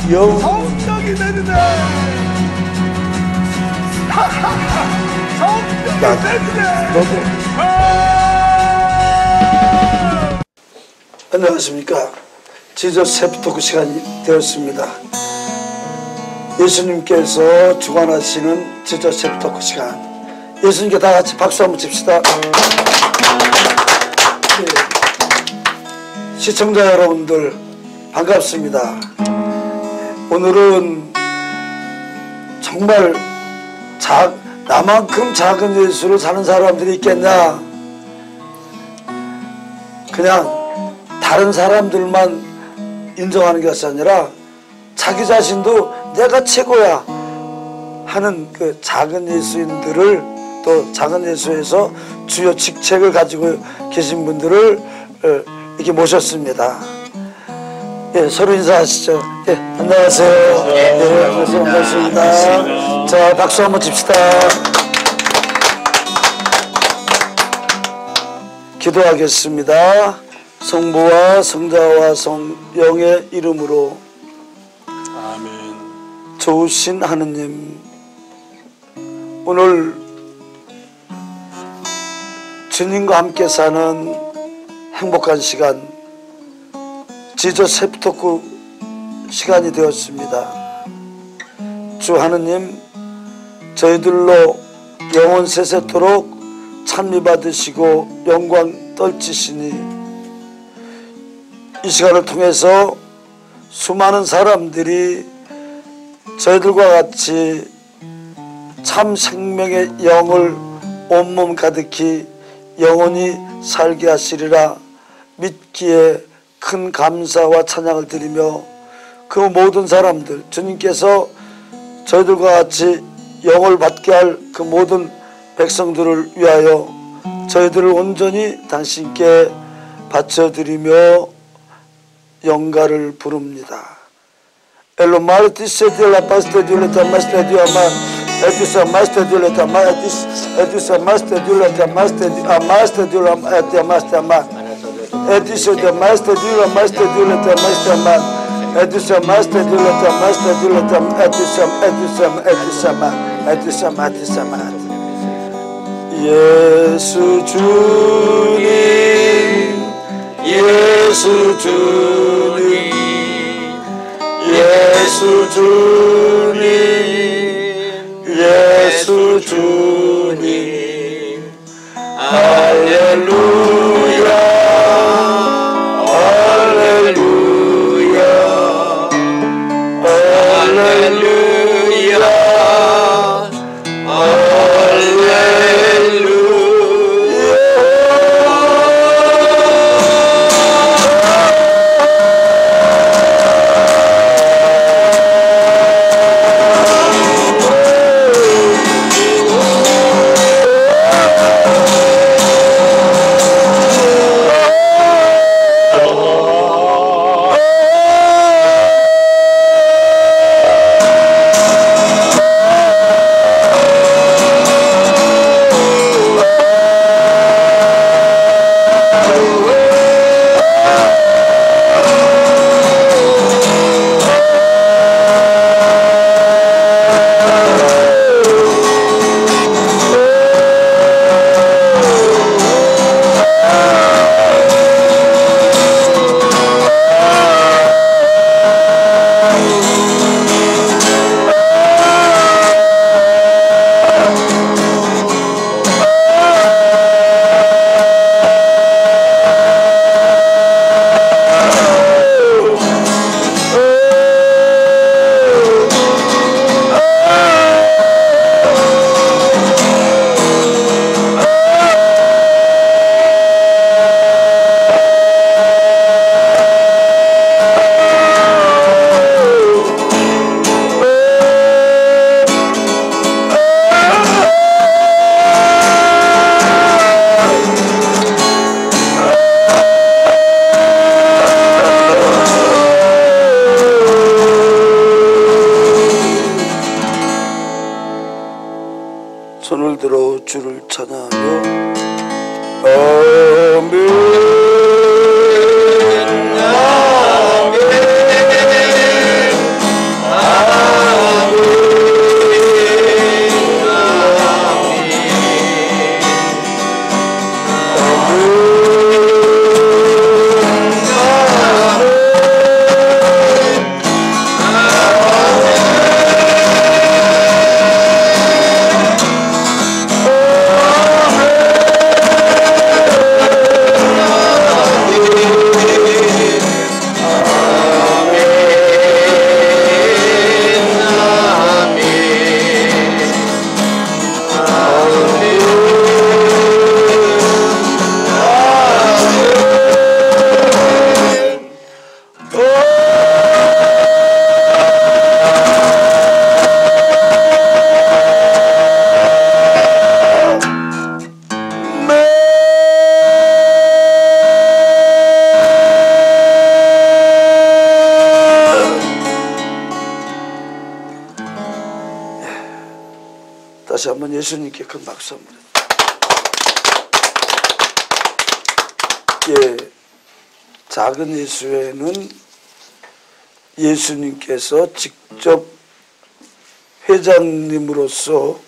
성령이 내리네. 성령이 내리네. 안녕하십니까. 지저스 해피토크 시간이 되었습니다. 예수님께서 주관하시는 지저스 해피토크 시간, 예수님께 다 같이 박수 한번 칩시다. 네. 시청자 여러분들 반갑습니다. 오늘은 정말 나만큼 작은 예수를 사는 사람들이 있겠냐. 그냥 다른 사람들만 인정하는 것이 아니라 자기 자신도 내가 최고야 하는 그 작은 예수인들을, 또 작은 예수에서 주요 직책을 가지고 계신 분들을 이렇게 모셨습니다. 예, 서로 인사하시죠. 예, 안녕하세요. 예, 반갑습니다. 자, 박수 한번 칩시다. 기도하겠습니다. 성부와 성자와 성령의 이름으로. 아멘. 좋으신 하느님, 오늘 주님과 함께 사는 행복한 시간, 지저스 해피토크 시간이 되었습니다. 주 하느님, 저희들로 영원 세세토록 찬미받으시고 영광 떨치시니 이 시간을 통해서 수많은 사람들이 저희들과 같이 참 생명의 영을 온몸 가득히 영원히 살게 하시리라 믿기에 큰 감사와 찬양을 드리며, 그 모든 사람들, 주님께서 저희들과 같이 영을 받게 할 그 모든 백성들을 위하여 저희들을 온전히 당신께 바쳐드리며 영가를 부릅니다. 엘로 마르티세 딜라 파스테 딜레타 마스테 디아마 에디사 마스테 딜레타 마 에디사 마스테 딜레타 마스테 마스테 딜라 에디아 마스테마 에디사 데 마스테 딜라 마스테 딜레타 마스테마 에디사 마스테 딜레타 마스테 딜레타 에디사 예수 주님, 예수 주님, 예수 주님, 예수 주님, 할렐루야, 할렐루야, 할렐루야. 손을 들어 주를 찬양하며 아멘. 다시 한번 예수님께 큰 박수 한번. 예, 작은 예수회는 예수님께서 직접 회장님으로서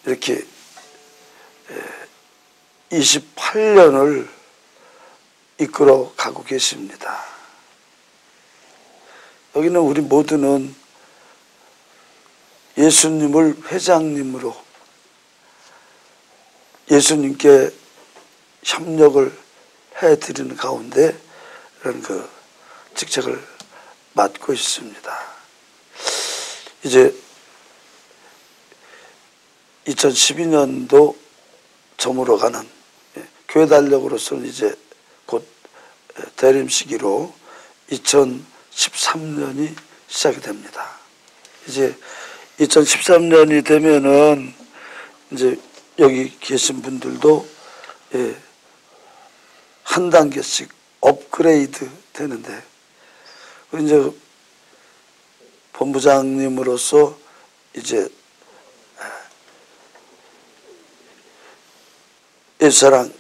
이렇게 28년을 이끌어 가고 계십니다. 여기는 우리 모두는 예수님을 회장님으로 예수님께 협력을 해드리는 가운데 이런 그 직책을 맡고 있습니다. 이제 2012년도 저물어가는 교회 달력으로서는 이제 곧 대림 시기로 2013년이 시작이 됩니다. 이제 2013년이 되면은 이제 여기 계신 분들도 한 단계씩 업그레이드 되는데, 우리 이제 본부장님으로서 이제 예수사랑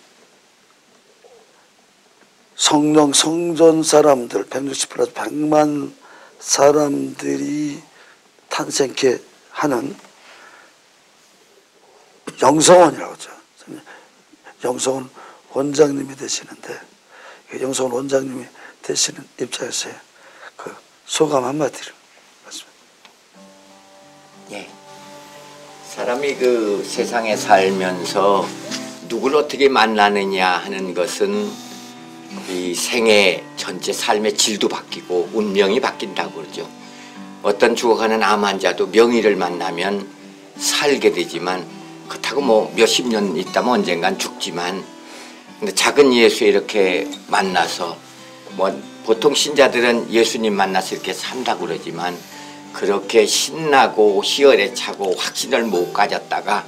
성령 성전 사람들 160 플러스 100만 사람들이 탄생케 하는 영성원이라고 하죠. 영성원 원장님이 되시는데, 영성원 원장님이 되시는 입장에서의 그 소감 한마디를 말씀드립니다. 예. 사람이 그 세상에 살면서 누구를 어떻게 만나느냐 하는 것은 이 생애 전체 삶의 질도 바뀌고 운명이 바뀐다고 그러죠. 어떤 죽어가는 암 환자도 명의를 만나면 살게 되지만, 그렇다고 뭐 몇십 년 있다면 언젠간 죽지만, 근데 작은 예수 이렇게 만나서, 뭐 보통 신자들은 예수님 만나서 이렇게 산다고 그러지만, 그렇게 신나고 희열에 차고 확신을 못 가졌다가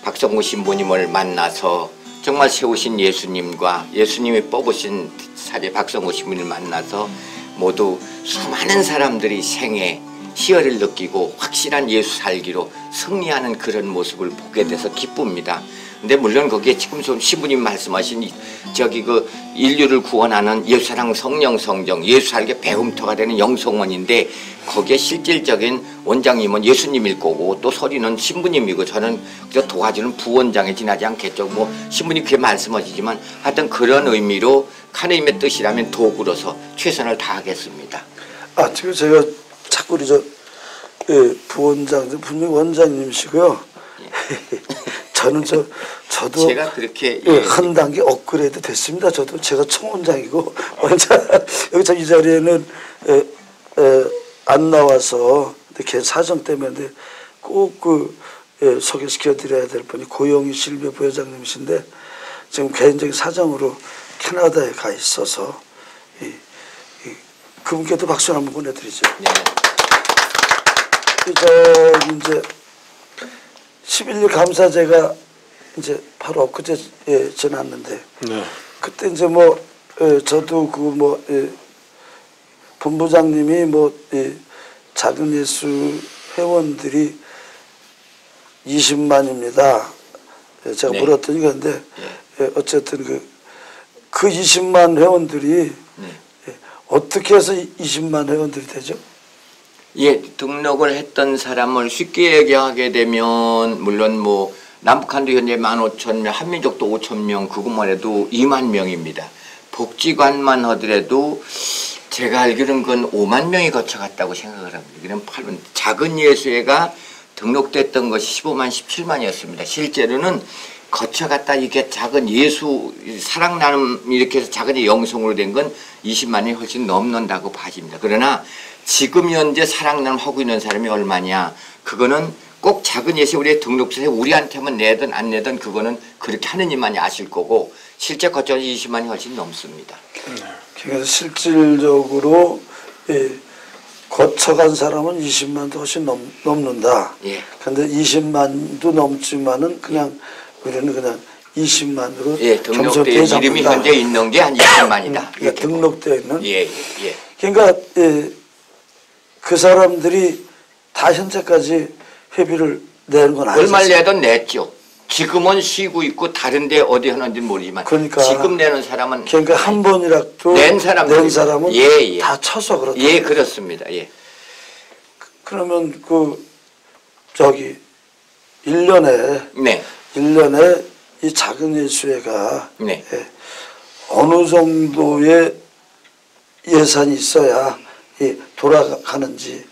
박성구 신부님을 만나서 정말 세우신 예수님과 예수님이 뽑으신 사제 박성구 신부님을 만나서 모두 수많은 사람들이 생애 희열을 느끼고 확실한 예수 살기로 승리하는 그런 모습을 보게 돼서 기쁩니다. 근데 물론 거기에 지금 신부님 말씀하신 저기 그 인류를 구원하는 예수사랑 성령 성정, 예수 살게 배움터가 되는 영성원인데, 거기에 실질적인 원장님은 예수님일 거고 또 소리는 신부님이고 저는 그저 도와주는 부원장에 지나지 않겠죠. 뭐 신부님 그렇게 말씀하시지만 하여튼 그런 의미로 하나님의 뜻이라면 도구로서 최선을 다하겠습니다. 아, 지금 제가 자꾸 우리 부원장 분명 원장님이시고요. 예. 저는 저도 제가 그렇게 한 단계 업그레이드 됐습니다. 저도 제가 총원장이고 원장 여기 참 이 자리에는 안 나와서 걔 사정 때문에 꼭 소개시켜 드려야 될 분이 고영희 실비 부회장님이신데, 지금 개인적인 사정으로 캐나다에 가 있어서 그분께도 박수 한번 보내드리죠. 네. 이제 11일 감사제가 이제 바로 엊그제 지났는데, 네. 그때 이제 뭐 저도 본부장님이 작은 예수 회원들이 20만입니다. 제가 네. 물었더니 그런데 네. 어쨌든 그 20만 회원들이 네. 어떻게 해서 20만 회원들이 되죠? 예, 등록을 했던 사람을 쉽게 얘기하게 되면, 물론 뭐 남북한도 현재 15,000명, 한민족도 5,000명, 그것만 해도 2만 명입니다. 복지관만 하더라도 제가 알기로는 그건 5만 명이 거쳐갔다고 생각을 합니다. 그럼 8만, 작은 예수회가 등록됐던 것이 15만, 17만이었습니다. 실제로는 거쳐갔다 이게 작은 예수 사랑 나눔 이렇게 해서 작은 영성으로 된 건 20만이 훨씬 넘는다고 봐집니다. 그러나 지금 현재 사랑 나눔 하고 있는 사람이 얼마냐, 그거는 꼭 작은 예수 우리의 등록서에 우리한테만 내든 안 내든 그거는 그렇게 하느님만이 아실 거고, 실제 거쳐서 20만이 훨씬 넘습니다. 그래서 실질적으로 거쳐간 사람은 20만도 훨씬 넘는다. 예. 근데 20만도 넘지만은 그냥 우리는 그냥 20만으로 예, 등록되어 이름이 현재 있는 게 한 20만이다. 그러니까 등록되어 있는. 예. 그러니까 그 사람들이 다 현재까지 회비를 내는 건 아니죠. 얼마를 내도 냈죠. 지금은 쉬고 있고 다른데 어디 하는지 모르지만 그러니까 지금 내는 사람은 그러니까 한 번이라도 낸 사람은 예. 다 쳐서 그렇다. 예, 그렇습니다. 예. 그러면 저기 1년에 네. 1년에 이 작은 예수회가 네. 어느 정도의 예산이 있어야 돌아가는지.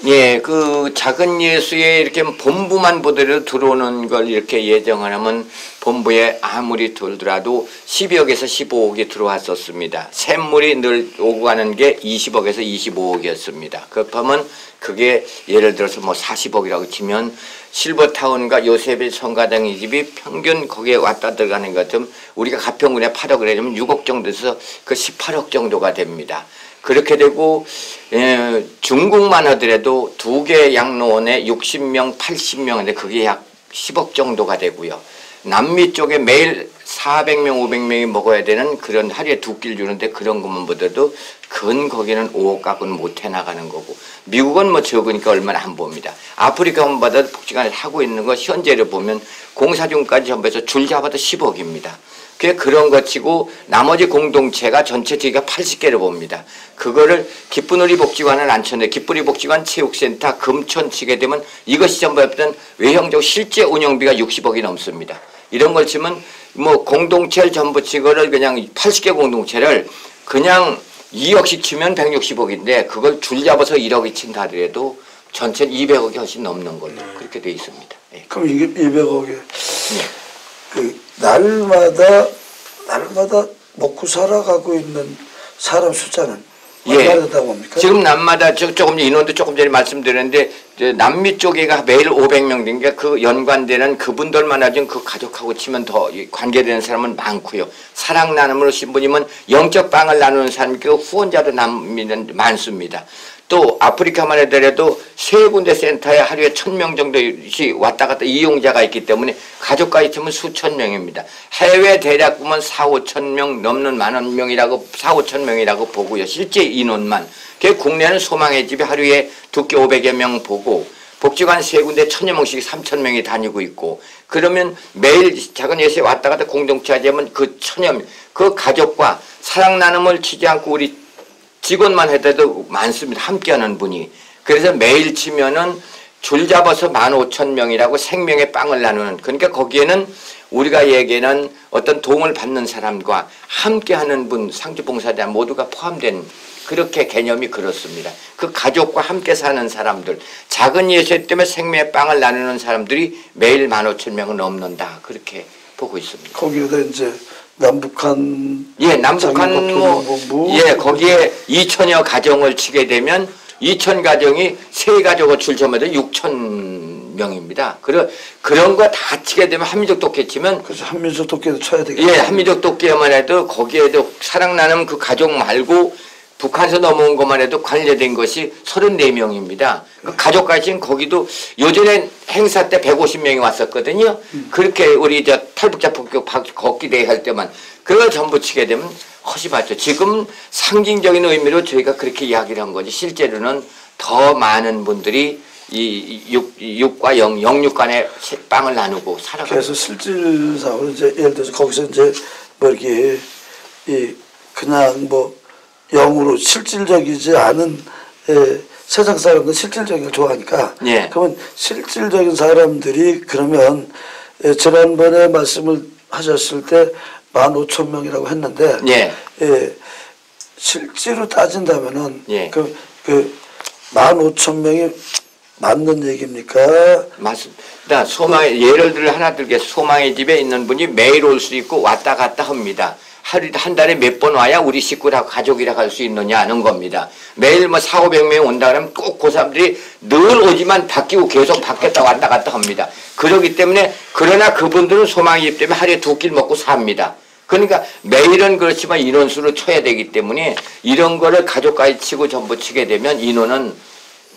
예, 그 작은 예수에 이렇게 본부만 보더라도 들어오는 걸 이렇게 예정을 하면 본부에 아무리 들더라도 12억에서 15억이 들어왔었습니다. 샘물이 늘 오고 가는 게 20억에서 25억이었습니다. 그렇다면 그게 예를 들어서 뭐 40억이라고 치면 실버타운과 요셉의 성가당의 집이 평균 거기에 왔다 들어가는 것 좀 우리가 가평군에 8억을 해주면 6억 정도에서 그 18억 정도가 됩니다. 그렇게 되고 중국만 하더라도 2개 양로원에 60명, 80명인데 그게 약 10억 정도가 되고요. 남미 쪽에 매일 400명, 500명이 먹어야 되는 그런 하루에 2끼를 주는데 그런 것만 보더라도 거기는 5억 갖고는 못 해나가는 거고 미국은 뭐 적으니까 얼마나 안 봅니다. 아프리카만 받아도 복지관에서 하고 있는 거 현재를 보면 공사중까지 전부 해서 줄 잡아도 10억입니다. 그런 것 치고 나머지 공동체가 전체 저희가 80개를 봅니다. 그거를 기쁜우리 복지관은 안 쳤는데 기쁜우리 복지관 체육센터 금천 치게 되면 이것이 전부 했던 외형적 실제 운영비가 60억이 넘습니다. 이런 걸 치면 뭐 공동체를 전부 치고를 그냥 80개 공동체를 그냥 2억씩 치면 160억인데 그걸 줄 잡아서 1억이 친다 하더라도 전체 200억이 훨씬 넘는 걸로 그렇게 돼 있습니다. 예. 그럼 이게 200억에 날마다 먹고 살아가고 있는 사람 숫자는 얼마나 된다고 봅니까? 지금 남마다 조금 인원도 조금 전에 말씀드렸는데 남미 쪽에가 매일 500명 된 게 그 연관되는 그분들만 하지 그 가족하고 치면 더 관계되는 사람은 많고요. 사랑 나눔으로 신부님은 영적 빵을 나누는 사람이 그 후원자도 남미는 많습니다. 또 아프리카만 하더라도 3군데 센터에 하루에 1000명 정도씩 왔다 갔다 이용자가 있기 때문에 가족과 있으면 수천 명입니다. 해외 대략 보면 4,5천 넘는 만원 명이라고 4,5천 보고요. 실제 인원만. 국내는 소망의 집에 하루에 2끼 500여 명 보고 복지관 3군데 1000여 명씩 3,000명이 다니고 있고 그러면 매일 작은 예수에 왔다 갔다 공동체 하자면 그 1000여 명, 그 가족과 사랑 나눔을 치지 않고 우리 직원만 해도 많습니다. 함께하는 분이. 그래서 매일 치면은 줄 잡아서 15,000명이라고 생명의 빵을 나누는 그러니까 거기에는 우리가 얘기하는 어떤 도움을 받는 사람과 함께하는 분, 상주봉사자 모두가 포함된 그렇게 개념이 그렇습니다. 그 가족과 함께 사는 사람들, 작은 예수 때문에 생명의 빵을 나누는 사람들이 매일 15,000명은 넘는다. 그렇게 보고 있습니다. 거기에다 이제 남북한 거기에 2천여 가정을 치게 되면 2천 가정이 세 가족을 줄쳐마다 6,000명입니다. 그런 거 다 치게 되면 한민족 독재 치면 그래서 한민족 독재도 쳐야 되겠죠. 예, 한민족 독재만 해도 거기에도 사랑 나눔 그 가족 말고 북한에서 넘어온 것만 해도 관련된 것이 34명입니다. 그 가족까지는 거기도 요전에 행사 때 150명이 왔었거든요. 그렇게 우리 탈북자 폭격 걷기 대회 할 때만 그걸 전부 치게 되면 훨씬 많죠. 지금 상징적인 의미로 저희가 그렇게 이야기를 한 거지 실제로는 더 많은 분들이 이 육과 영육 간의 빵을 나누고 살아가고 그래서 실질상으로 이제 예를 들어서 거기서 이제 뭐 이렇게 그냥 뭐 영으로 실질적이지 않은 세상 사람들은 실질적인 걸 좋아하니까 그러면 실질적인 사람들이 그러면 지난번에 말씀을 하셨을 때 15,000명이라고 했는데 실제로 따진다면은 그 15,000명이 맞는 얘기입니까? 맞습니다. 소망의 예를 들어 하나 들겠습니다. 소망의 집에 있는 분이 매일 올 수 있고 왔다 갔다 합니다. 한 달에 몇 번 와야 우리 식구라고 가족이라고 할 수 있느냐 하는 겁니다. 매일 뭐 4,500명이 온다 그러면 꼭 그 사람들이 늘 오지만 바뀌고 계속 바뀌었다 왔다 갔다 합니다. 그렇기 때문에 그러나 그분들은 소망의 집 때문에 하루에 2끼를 먹고 삽니다. 그러니까 매일은 그렇지만 인원수를 쳐야 되기 때문에 이런 거를 가족까지 치고 전부 치게 되면 인원은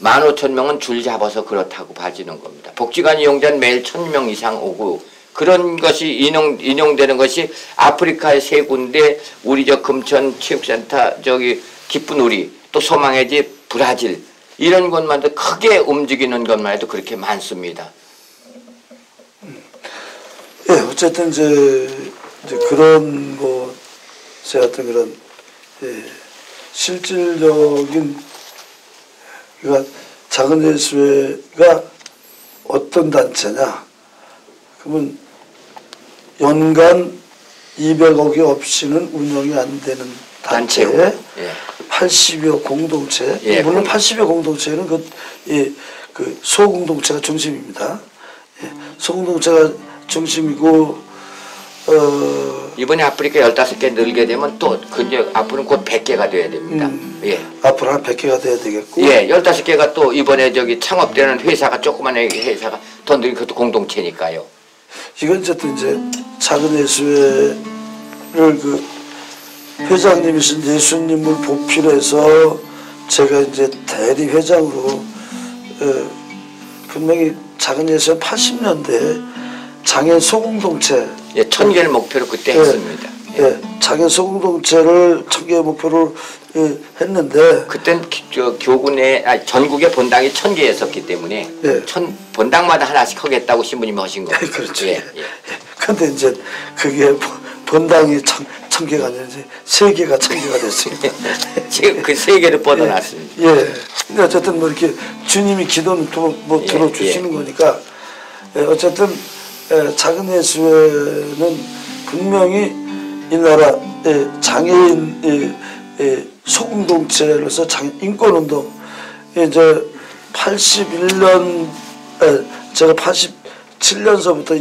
15,000명은 줄 잡아서 그렇다고 봐지는 겁니다. 복지관 이용자는 매일 1,000명 이상 오고 그런 것이 인용되는 것이 아프리카의 3군데 우리 금천 체육센터 기쁜우리 또 소망의 집 브라질 이런 것만 해도 크게 움직이는 것만 해도 그렇게 많습니다. 예, 어쨌든 이제 그런 것의 어떤 그런 예, 실질적인 그러니까 작은 예수회가 어떤 단체냐? 그러면 연간 200억이 없이는 운영이 안 되는 단체에 단체고. 예. 80여 공동체, 예, 물론 80여 공동체는 그 소공동체가 중심입니다. 예, 소공동체가 중심이고 이번에 아프리카 15개 늘게 되면 또 근데 앞으로는 곧 100개가 돼야 됩니다. 예. 앞으로 한 100개가 돼야 되겠고 예, 15개가 또 이번에 저기 창업되는 회사가 조그만 회사가 더 늘린 그것도 공동체니까요. 이건 어쨌든 이제 작은 예수회를 그 회장님이신 예수님을 보필해서 제가 이제 대리 회장으로 분명히 작은 예수회 80년대 장애인 소공동체 예, 1000개를 목표로 그때 했습니다. 예, 장애인 소공동체를 1000개 목표로 했는데 그땐 저 교군에 전국에 본당이 1000개였었기 때문에 예. 본당마다 하나씩 하겠다고 신부님이 하신 거예요. 그렇죠. 예, 예. 근데 이제 그게 본당이 1000개가 아니라 이제 3개가 1000개가 됐습니다. 지금 그 3개를 뻗어놨습니다. 예. 근데 어쨌든 뭐 이렇게 주님이 기도는 또 들어주시는 거니까 어쨌든 작은 예수회는 분명히 이 나라 장애인 소공동체로서 인권운동 이제 81년 제가 87년서부터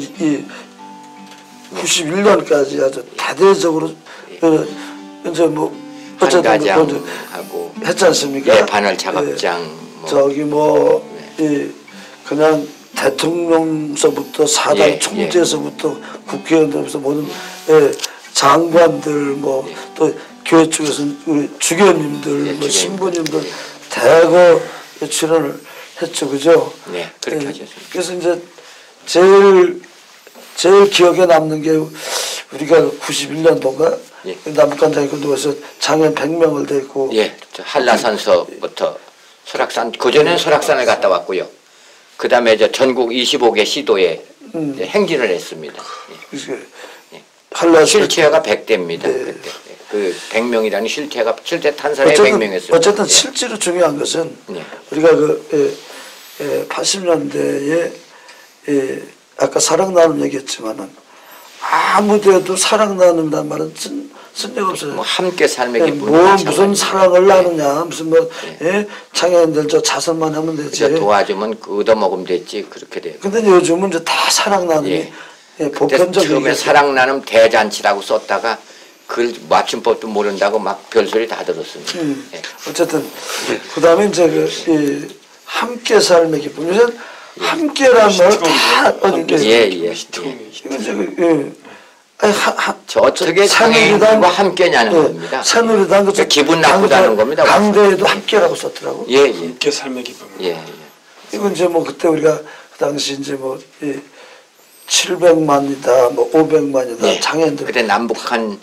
91년까지 아주 대대적으로 이제 뭐 어쨌든 반가장하고 했지 않습니까? 예, 반월 작업장 저기 그냥 대통령서부터 사당 총재서부터 국회의원들부터 모든 장관들 또 교회 쪽에서 우리 주교님들 신부님들 대거 출연을 했죠, 그죠? 네, 그렇게 하셨습니다. 그래서 이제 제일 기억에 남는 게 우리가 91년도인가 남북한장에 건너서 장애인 100명을 데리고 한라산서부터 설악산 그전에는 설악산을 갔다 왔고요. 그 다음에 전국 25개 시도에 행진을 했습니다. 실체가 100대입니다. 그때. 그 100명이라는 실제 탄 사람이 100명이었어요. 어쨌든 실제로 중요한 것은 우리가 80년대에 아까 사랑 나눔 얘기했지만은 아무 데도 사랑 나눔이란 말은 쓴 적 없어요. 뭐 함께 삶의 기쁨. 무슨 사랑을 나누냐, 무슨 장애인들 자선만 하면 되지. 도와주면 얻어먹으면 됐지 그렇게 돼요. 근데 요즘은 이제 다 사랑 나눔이 보편적인. 처음에 사랑 나눔 대잔치라고 썼다가 그 맞춤법도 모른다고 막 별소리 다 들었습니다. 어쨌든 그다음에 이제 함께 삶의 기쁨. 요새 함께라는 말다 저 어떻게 장애인과 함께냐는 겁니다. 새누리당 그러니까 기분 나쁘다는 겁니다. 강대에도 함께라고 썼더라고. 함께 삶의 기쁨. 이건 이제 그때 우리가 그 당시 이제 700만이다, 500만이다 장애인들. 그때 남북한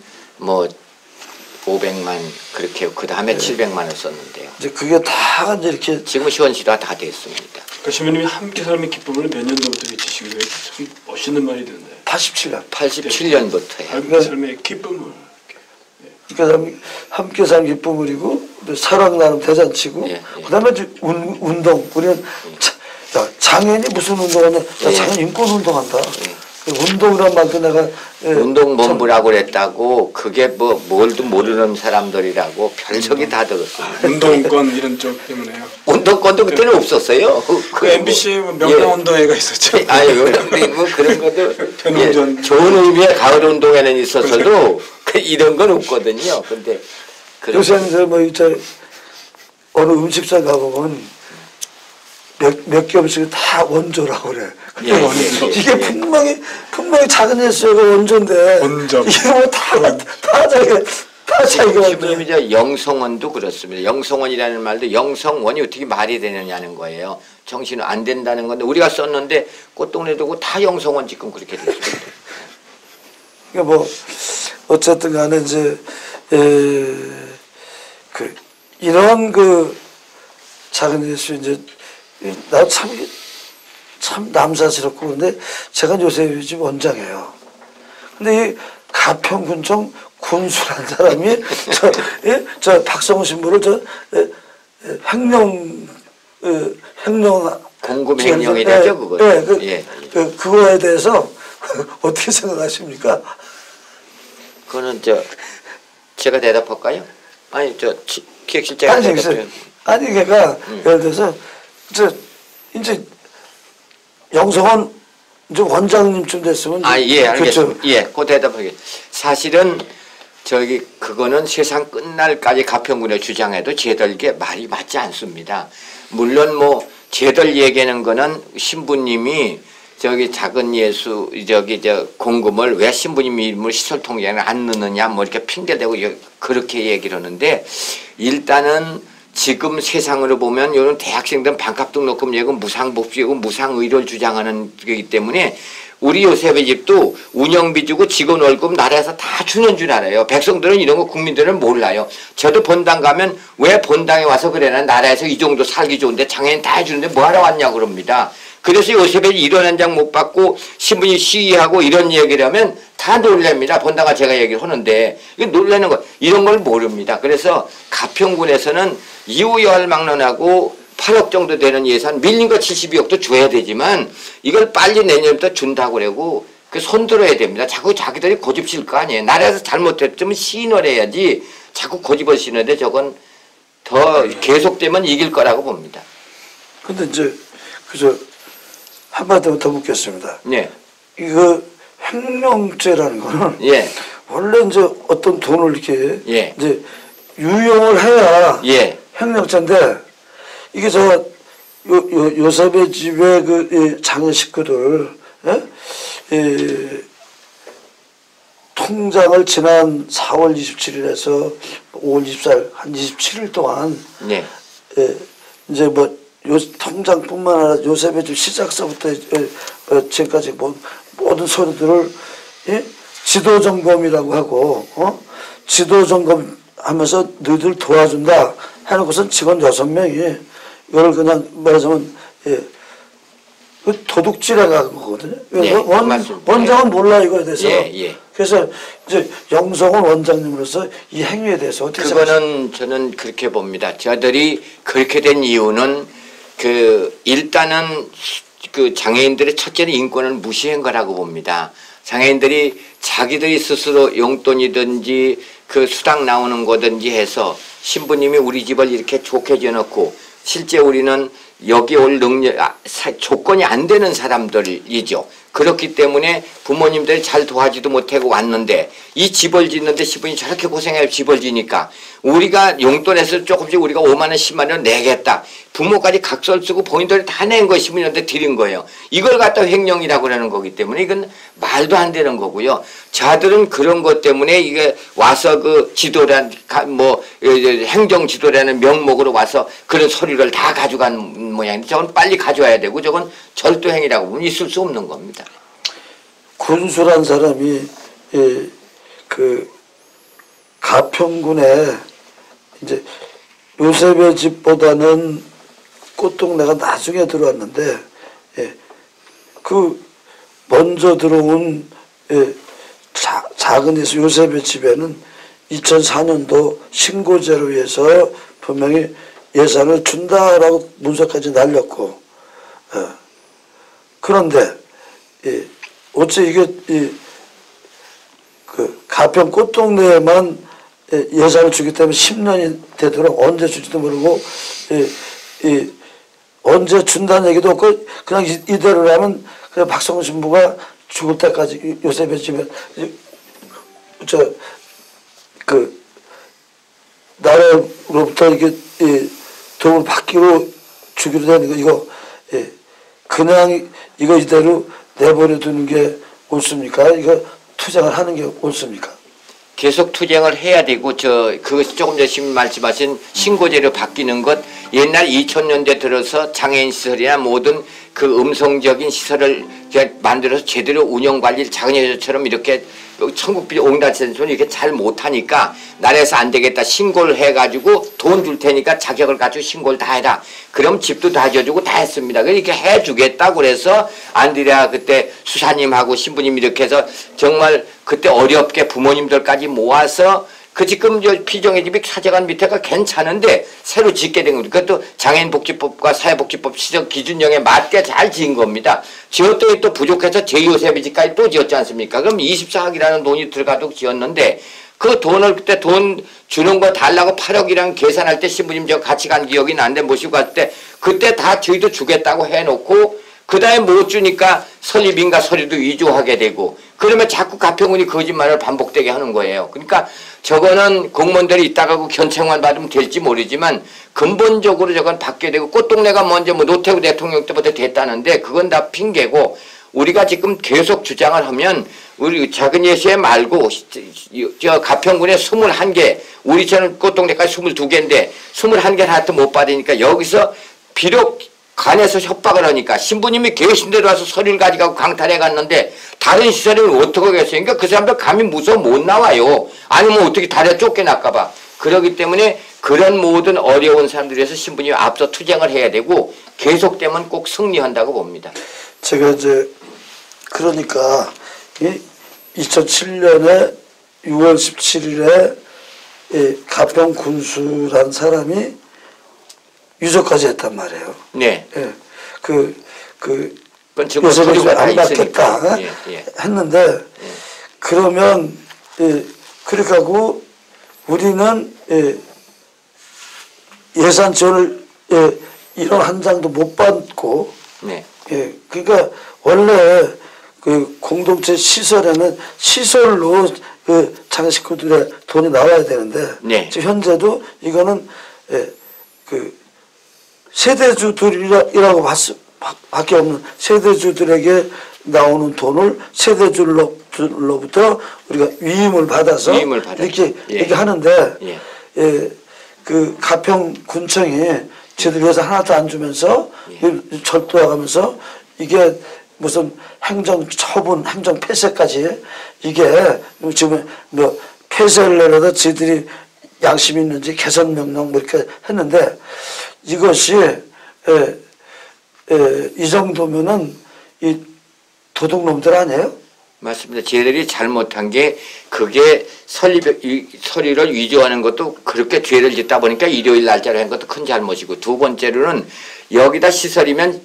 500만 그렇게 그 다음에 700만을 썼는데요. 이제 그게 다 이제 이렇게 지금 시원시가 다 됐습니다. 그러니까 시민님이 함께 삶의 기쁨을 몇 년도부터 외치시기로 참 멋있는 말이 드는데. 87년. 87년부터요. 함께 삶의 기쁨을. 그러니까 함께 삶 기쁨을이고 사랑 나눔 대잔치고 그다음에 이제 운동. 우리는 장애인이 무슨 운동하냐? 장애인 인권 운동한다. 운동이란 말도 내가 운동본부라고 그랬다고 그게 뭘도 모르는 사람들이라고 별적이 다 들었어요. 운동권 이런 쪽 때문에요. 운동권도 그때는 없었어요. 그 MBC에 명랑운동회가 있었죠. 그런 것도 좋은 의미의 가을 운동회는 있었어도 이런 건 없거든요. 근데 요새는 이제 어느 음식점 가보면 몇 겹씩 다 원조라고 그래. 이게 분명히 작은 예수가 원조인데 이게 다 자기가 지금 이제 영성원도 그렇습니다. 영성원이라는 말도 영성원이 어떻게 말이 되느냐는 거예요. 정신은 안 된다는 건데 우리가 썼는데 꽃동네 두고 다 영성원 지금 그렇게 됐습니다. 그러니까 어쨌든 간에 이제 이런 작은 예수 이제 나 참 참 남사스럽고 그런데 제가 요새 집 원장이에요. 근데 이 가평군청 군수란 사람이 저 박성호 신부를 횡령 공금 횡령이라죠, 그거. 그거에 대해서 어떻게 생각하십니까? 그거는 제가 대답할까요? 아니 기획실장이 아니 대답해요. 아니 걔가 예를 들어서 이제 영성원 이제 원장님쯤 됐으면 알겠습니다. 그 대답하겠습니다. 사실은 그거는 세상 끝날까지 가평군의 주장해도 제들게 말이 맞지 않습니다. 물론 제들 얘기하는 거는 신부님이 작은 예수 공금을 왜 신부님 이름을 시설통장에 안 넣느냐 이렇게 핑계대고 그렇게 얘기를 하는데, 일단은 지금 세상으로 보면 이런 대학생들은 반값 등록금 얘기고 무상복지고 무상의료를 주장하는 거기 때문에 우리 요셉의 집도 운영비 주고 직원 월급 나라에서 다 주는 줄 알아요. 백성들은 이런 거 국민들은 몰라요. 저도 본당 가면 왜 본당에 와서 그래나 나라에서 이 정도 살기 좋은데 장애인 다 해주는데 뭐하러 왔냐고 그럽니다. 그래서 요셉의 이런 한 장 못 받고 신분이 시위하고 이런 얘기를 하면 다 놀랍니다. 본다가 제가 얘기를 하는데 이거 놀라는 거 이런 걸 모릅니다. 그래서 가평군에서는 이후열망론하고 8억 정도 되는 예산 밀린 거 72억도 줘야 되지만 이걸 빨리 내년부터 준다고 그러고 손들어야 됩니다. 자꾸 자기들이 고집 실 거 아니에요. 나라에서 잘못했으면 시인을 해야지 자꾸 고집을 시는데 저건 더 계속되면 이길 거라고 봅니다. 근데 이제 한마디만 더 묻겠습니다. 네. 이거 횡령죄라는 거는 원래 이제 어떤 돈을 이렇게 이제 유용을 해야 횡령죄인데 이게 요셉의 집에 장애 식구들 통장을 지난 4월 27일에서 5월 24일 한 27일 동안 이제 통장뿐만 아니라 요셉의 집 시작서부터 지금까지 모든 서류들을 지도 점검이라고 하고 지도 점검하면서 너희들 도와준다 하는 것은 직원 6명이 이걸 그냥 말하자면 도둑질해 간 거거든요. 원장은 몰라 이거에 대해서. 그래서 이제 영성원 원장님으로서 이 행위에 대해서 어떻게 그거는 저는 그렇게 봅니다. 저들이 그렇게 된 이유는 일단은 장애인들의 첫째는 인권을 무시한 거라고 봅니다. 장애인들이 자기들이 스스로 용돈이든지 수당 나오는 거든지 해서 신부님이 우리 집을 이렇게 좋게 지어놓고 실제 우리는 여기 올 조건이 안 되는 사람들이죠. 그렇기 때문에 부모님들이 잘 도와주지도 못하고 왔는데 이 집을 짓는데 신부님이 저렇게 고생해서 집을 지니까 우리가 용돈에서 조금씩 우리가 5만 원 10만 원 내겠다. 부모까지 각서를 쓰고 본인들이 다 낸 거 신부님한테 드린 거예요. 이걸 갖다 횡령이라고 그러는 거기 때문에 이건 말도 안 되는 거고요. 자들은 그런 것 때문에 이게 와서 지도란 행정 지도라는 명목으로 와서 그런 서류를 다 가져간 모양인데 저건 빨리 가져와야 되고 저건 절도행위라고 보면 있을 수 없는 겁니다. 군수란 사람이 가평군에 이제 요셉의 집보다는 꽃동네가 나중에 들어왔는데 먼저 들어온 작은 요셉의 집에는 2004년도 신고제로 해서 분명히 예산을 준다라고 문서까지 날렸고 그런데 어째 이게 가평 꽃동네에만 예산을 주기 때문에 10년이 되도록 언제 줄지도 모르고 언제 준다는 얘기도 없고 그냥 이대로 하면 그냥 박성훈 신부가 죽을 때까지 요셉의 집에 나라로부터 이게 돈을 받기로 주기로 되는 거 이거 그냥 이거 이대로 내버려 두는 게 옳습니까? 이거 투쟁을 하는 게 옳습니까? 계속 투쟁을 해야 되고 그것이 조금 전에 말씀하신 신고제로 바뀌는 것 옛날 2000년대 들어서 장애인 시설이나 모든 음성적인 시설을 만들어서 제대로 운영 관리를 작은 여자처럼 이렇게 천국비 옹달샘손이 이렇게 잘 못하니까 나라에서 안 되겠다 신고를 해가지고 돈 줄 테니까 자격을 가지고 신고를 다 해라. 그럼 집도 다 지어주고 다 했습니다. 이렇게 해주겠다고 그래서 안드레아 그때 수사님하고 신부님 이렇게 해서 정말 그때 어렵게 부모님들까지 모아서 그 지금 저 피정의 집이 사제관 밑에가 괜찮은데 새로 짓게 된 겁니다. 그것도 장애인복지법과 사회복지법 시정 기준령에 맞게 잘 지은 겁니다. 지었더니 또 부족해서 제2호세비 집까지 또 지었지 않습니까? 그럼 24억이라는 돈이 들어가도 지었는데 그 돈을 그때 돈 주는 거 달라고 8억이랑 계산할 때 신부님 저 같이 간 기억이 나는데 모시고 갔을 때 그때 다 저희도 주겠다고 해놓고 그 다음에 못 주니까 설립인가 서류도 위조하게 되고 그러면 자꾸 가평군이 거짓말을 반복되게 하는 거예요. 그러니까 저거는 공무원들이 이따가 그 견책만 받으면 될지 모르지만 근본적으로 저건 받게 되고 꽃동네가 먼저 뭐 노태우 대통령 때부터 됐다는데 그건 다 핑계고 우리가 지금 계속 주장을 하면 우리 작은 예수에 말고 저 가평군에 21개 우리처럼 꽃동네까지 22개인데 21개를 하여튼 못 받으니까 여기서 비록 간에서 협박을 하니까 신부님이 계신 대로 와서 서류를 가져가고 강탈해 갔는데 다른 시설을 어떻게 하겠어요? 그러니까 그 사람들 감히 무서워 못 나와요. 아니면 어떻게 다리에 쫓겨날까 봐. 그렇기 때문에 그런 모든 어려운 사람들을 위해서 신부님이 앞서 투쟁을 해야 되고 계속되면 꼭 승리한다고 봅니다. 제가 이제 그러니까 2007년에 6월 17일에 가평 군수란 사람이 유서까지 했단 말이에요. 네. 예. 그 요새는 안 받겠다 했는데 그러면 그렇게 하고 우리는 예산 지원을 1원 한 장도 못 받고 네. 그러니까 원래 그 공동체 시설에는 시설로 그 장식구들의 돈이 나와야 되는데 네. 지금 현재도 이거는 그 세대주들이라고 밖에 없는 세대주들에게 나오는 돈을 세대주로부터 우리가 위임을 받아서 이렇게 하는데 그 가평군청이 저희들 위해서 하나도 안 주면서 절도해가면서 이게 무슨 행정처분, 행정폐쇄까지 이게 지금 뭐 폐쇄를 내려다 저희들이 양심이 있는지 개선명령 뭐 이렇게 했는데 이것이 이 정도면은 이 도둑놈들 아니에요? 맞습니다. 저희들이 잘못한 게 그게 서류를 위조하는 것도 그렇게 죄를 짓다 보니까 일요일 날짜로 한 것도 큰 잘못이고 두 번째로는 여기다 시설이면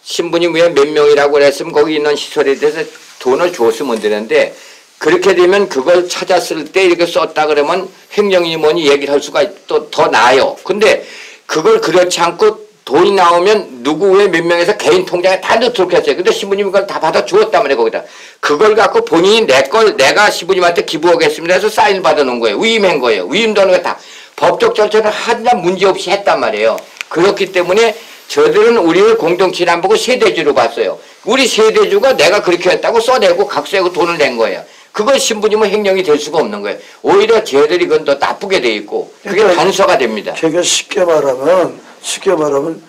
신부님 왜 몇 명이라고 그랬으면 거기 있는 시설에 대해서 돈을 줬으면 되는데 그렇게 되면 그걸 찾았을 때 이렇게 썼다 그러면 횡령이 뭐니 얘기를 할 수가 또 더 나아요. 근데 그걸 그렇지 않고 돈이 나오면 누구의 몇 명에서 개인 통장에 다 넣도록 했어요. 근데 신부님이 그걸 다 받아 주었단 말이에요, 거기다. 그걸 갖고 본인이 내가 신부님한테 기부하겠습니다 해서 사인을 받아 놓은 거예요. 위임한 거예요. 위임도 하는 거 다 법적 절차를 하나 문제없이 했단 말이에요. 그렇기 때문에 저들은 우리를 공동체를 안 보고 세대주로 봤어요. 우리 세대주가 내가 그렇게 했다고 써내고 각서하고 돈을 낸 거예요. 그걸 신부님은 횡령이 될 수가 없는 거예요. 오히려 쟤들이 그건 더 나쁘게 돼 있고 그게 그러니까 단서가 됩니다. 그러니까 쉽게 말하면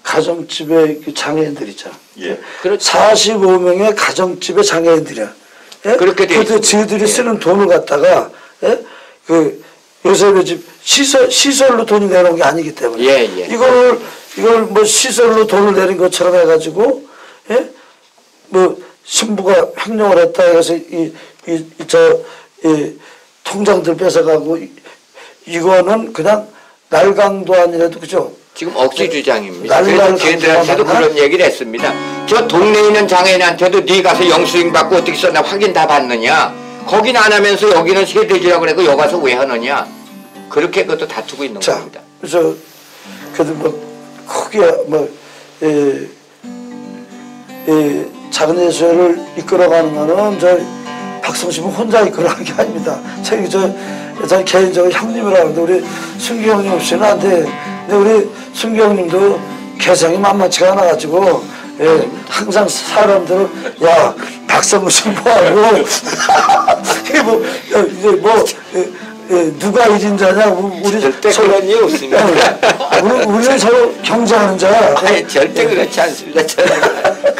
가정집의 장애인들 있잖아. 예. 그렇죠. 45명의 가정집의 장애인들이야. 예? 그렇게 돼 그때 저희들이 쓰는 돈을 갖다가 그 요셉의 집 시설로 돈이 내놓은 게 아니기 때문에 이걸 뭐 시설로 돈을 내는 것처럼 해가지고 뭐 신부가 횡령을 했다 해서 이 통장들 뺏어가고 이거는 그냥 날강도 아니라도 그죠? 지금 억지 주장입니다. 그래서 저희들한테도 그런 얘기를 했습니다. 저 동네에 있는 장애인한테도 네 가서 영수증 받고 어떻게 썼나 확인 다 받느냐. 거긴 안 하면서 여기는 세대주라고 그래도 여기 가서 왜 하느냐. 그렇게 그것도 다투고 있는 겁니다. 그래서 그래도 뭐 크게 뭐 작은 예수회를 이끌어가는 거는 저 박성심은 혼자 이끌어가는 게 아닙니다. 저 개인적으로 형님이라고 하는데 우리 순기 형님 없이는 안 돼. 근데 우리 순기 형님도 개성이 만만치가 않아가지고 항상 사람들은 야 박성심 뭐하고 이게 뭐 누가 1인자냐 우리 절대 그런 일 없습니다. 우리는 서로 경쟁하는 자야. 아니 절대 그렇지 않습니다.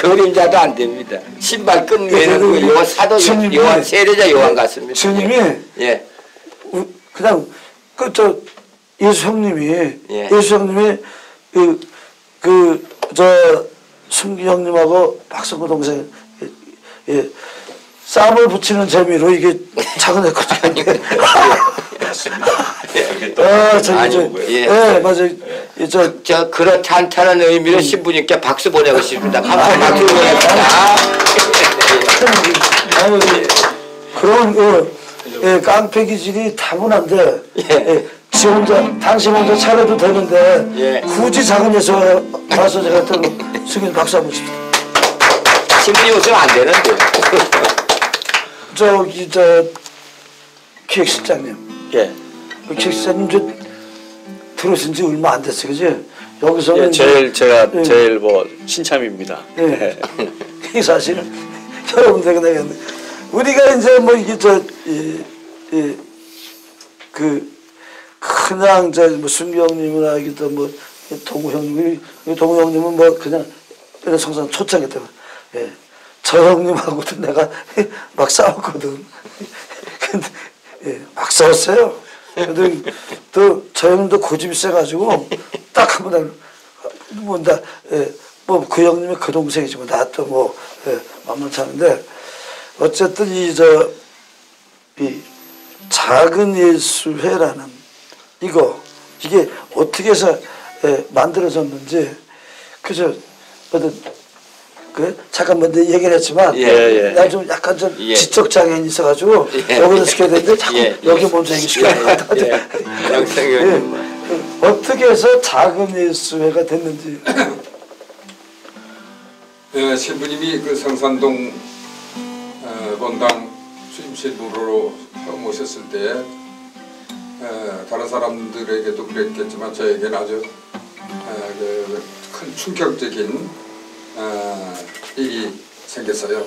그림자도 안 됩니다. 신발 끈매는 예, 요한 사도 주님이- 요한 세례자 요한 같습니다. 주님이 예. 그냥 예수 형님이 예. 예수 형님이 저 승기 형님하고 박성구 동생 쌈을 붙이는 재미로 이게 작은 애거든요. 예. 맞아요. 저 그렇지 않다는 의미로 신부님께 박수 보내고 싶습니다. 박수 보냅니다. 그런 깡패 기질이 타고난데 당신 혼자 차려도 되는데 예. 굳이 작은 예수 와서 제가 또 승인 박수 한번 칩니다. 신부님 웃으면 안 되는데. 기획실장님. 예. 기획실장님 들어오신 지 얼마 안 됐어요, 그지? 여기서는 예, 제가 제일 뭐 신참입니다. 예. 이 사실은 여러분들 내가 우리가 이제 뭐 이게 그냥 뭐 순경 형님이나 이게 뭐 동우 형님, 동우 형님은 뭐 그냥 성산 초창기 때문에 저 형님하고도 내가 막 싸웠거든. 근데 막 싸웠어요. 근데 또 저 형님도 고집이 세가지고 딱 한번 뭐 그 형님이 그 동생이지만 나 또 뭐 만만치 않은데 어쨌든 이 작은 예수회라는 이게 어떻게 해서 만들어졌는지 그저 잠깐 먼저 얘기를 했지만 나 좀 약간 좀 지적 장애인이 있어가지고 여기서 시켜야 되는데 자꾸 여기 먼저 얘기시켜야 돼. 어떻게 해서 작은 예수회가 됐는지. 신부님이 그 성산동 본당 주임신부로 처음 오셨을 때 다른 사람들에게도 그랬겠지만 저에게는 아주 큰 충격적인 일이 생겼어요.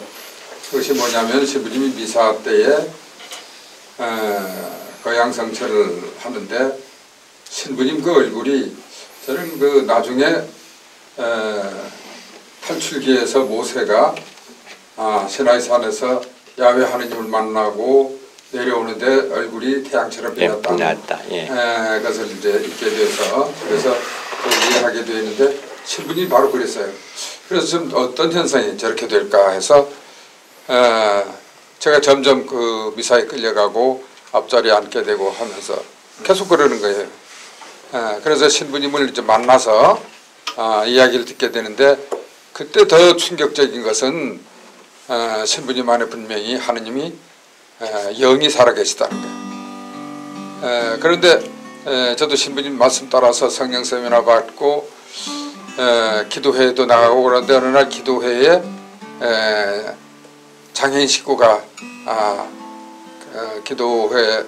그것이 뭐냐면 신부님이 미사 때에 거양성철을 하는데 신부님 그 얼굴이 저는 그 나중에 탈출기에서 모세가 시나이산에서 야훼 하느님을 만나고 내려오는데 얼굴이 태양처럼 빛났다. 그것을 이제 잊게 돼서 그래서 이해하게 되는데 신부님이 바로 그랬어요. 그래서 좀 어떤 현상이 저렇게 될까 해서 제가 점점 그 미사에 끌려가고 앞자리에 앉게 되고 하면서 계속 그러는 거예요. 그래서 신부님을 이제 만나서 이야기를 듣게 되는데 그때 더 충격적인 것은 신부님 안에 분명히 하느님이 영이 살아계시다는 거예요. 그런데 저도 신부님 말씀 따라서 성령 세미나 받고 기도회에도 나가고 그런데 어느 날 기도회에 장애인 식구가 기도회에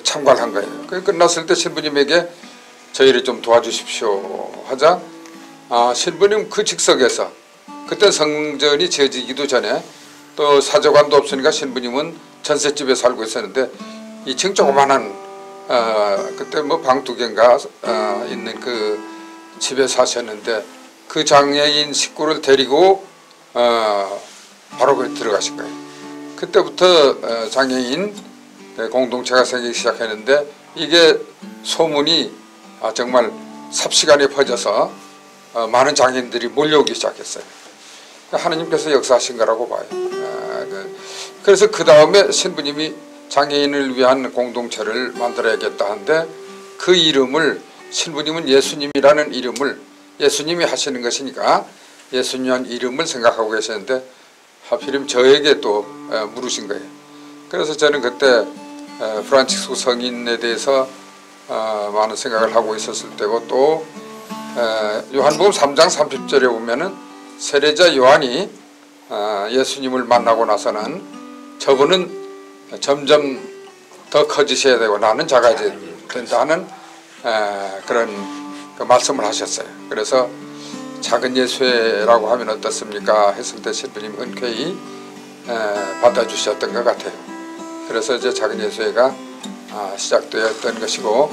참관을 한 거예요. 끝났을 때 신부님에게 저희를 좀 도와주십시오 하자 신부님 그 즉석에서 그때 성전이 지어지기도 전에 또 사저관도 없으니까 신부님은 전셋집에 살고 있었는데 2층 조그만한 그때 뭐 방 2개인가 있는 그 집에 사셨는데 그 장애인 식구를 데리고 바로 그 들어가신 거예요. 그때부터 장애인 공동체가 생기기 시작했는데 이게 소문이 정말 삽시간에 퍼져서 많은 장애인들이 몰려오기 시작했어요. 하느님께서 역사하신 거라고 봐요. 그래서 그 다음에 신부님이 장애인을 위한 공동체를 만들어야겠다 하는데 그 이름을 신부님은 예수님이라는 이름을 예수님이 하시는 것이니까 예수님이라는 이름을 생각하고 계셨는데 하필이면 저에게 또 물으신 거예요. 그래서 저는 그때 프란치스코 성인에 대해서 많은 생각을 하고 있었을 때고 또 요한복음 3장 30절에 보면은 세례자 요한이 예수님을 만나고 나서는 저분은 점점 더 커지셔야 되고 나는 작아져야 된다는 그런 그 말씀을 하셨어요. 그래서 작은 예수회라고 하면 어떻습니까? 했을 때 신부님 흔쾌히 받아주셨던 것 같아요. 그래서 이제 작은 예수회가 시작되었던 것이고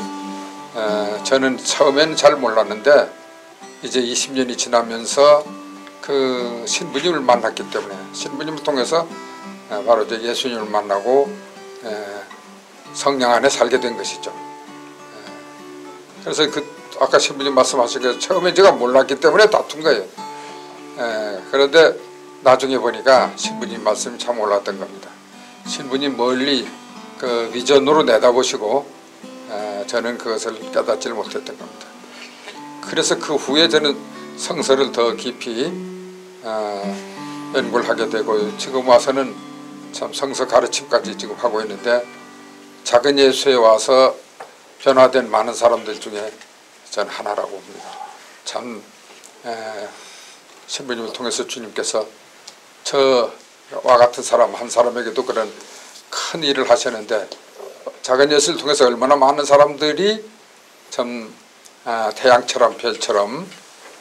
저는 처음에는 잘 몰랐는데 이제 20년이 지나면서 그 신부님을 만났기 때문에 신부님을 통해서 바로 이제 예수님을 만나고 성령 안에 살게 된 것이죠. 그래서 그 아까 신부님 말씀하신 게 처음에 제가 몰랐기 때문에 다툰 거예요. 그런데 나중에 보니까 신부님 말씀이 참 올랐던 겁니다. 신부님 멀리 그 비전으로 내다보시고 저는 그것을 깨닫지를 못했던 겁니다. 그래서 그 후에 저는 성서를 더 깊이 연구를 하게 되고 지금 와서는 참 성서 가르침까지 지금 하고 있는데 작은 예수에 와서 변화된 많은 사람들 중에 저는 하나라고 봅니다. 참 신부님을 통해서 주님께서 저와 같은 사람 한 사람에게도 그런 큰 일을 하셨는데 작은 예수를 통해서 얼마나 많은 사람들이 참 태양처럼 별처럼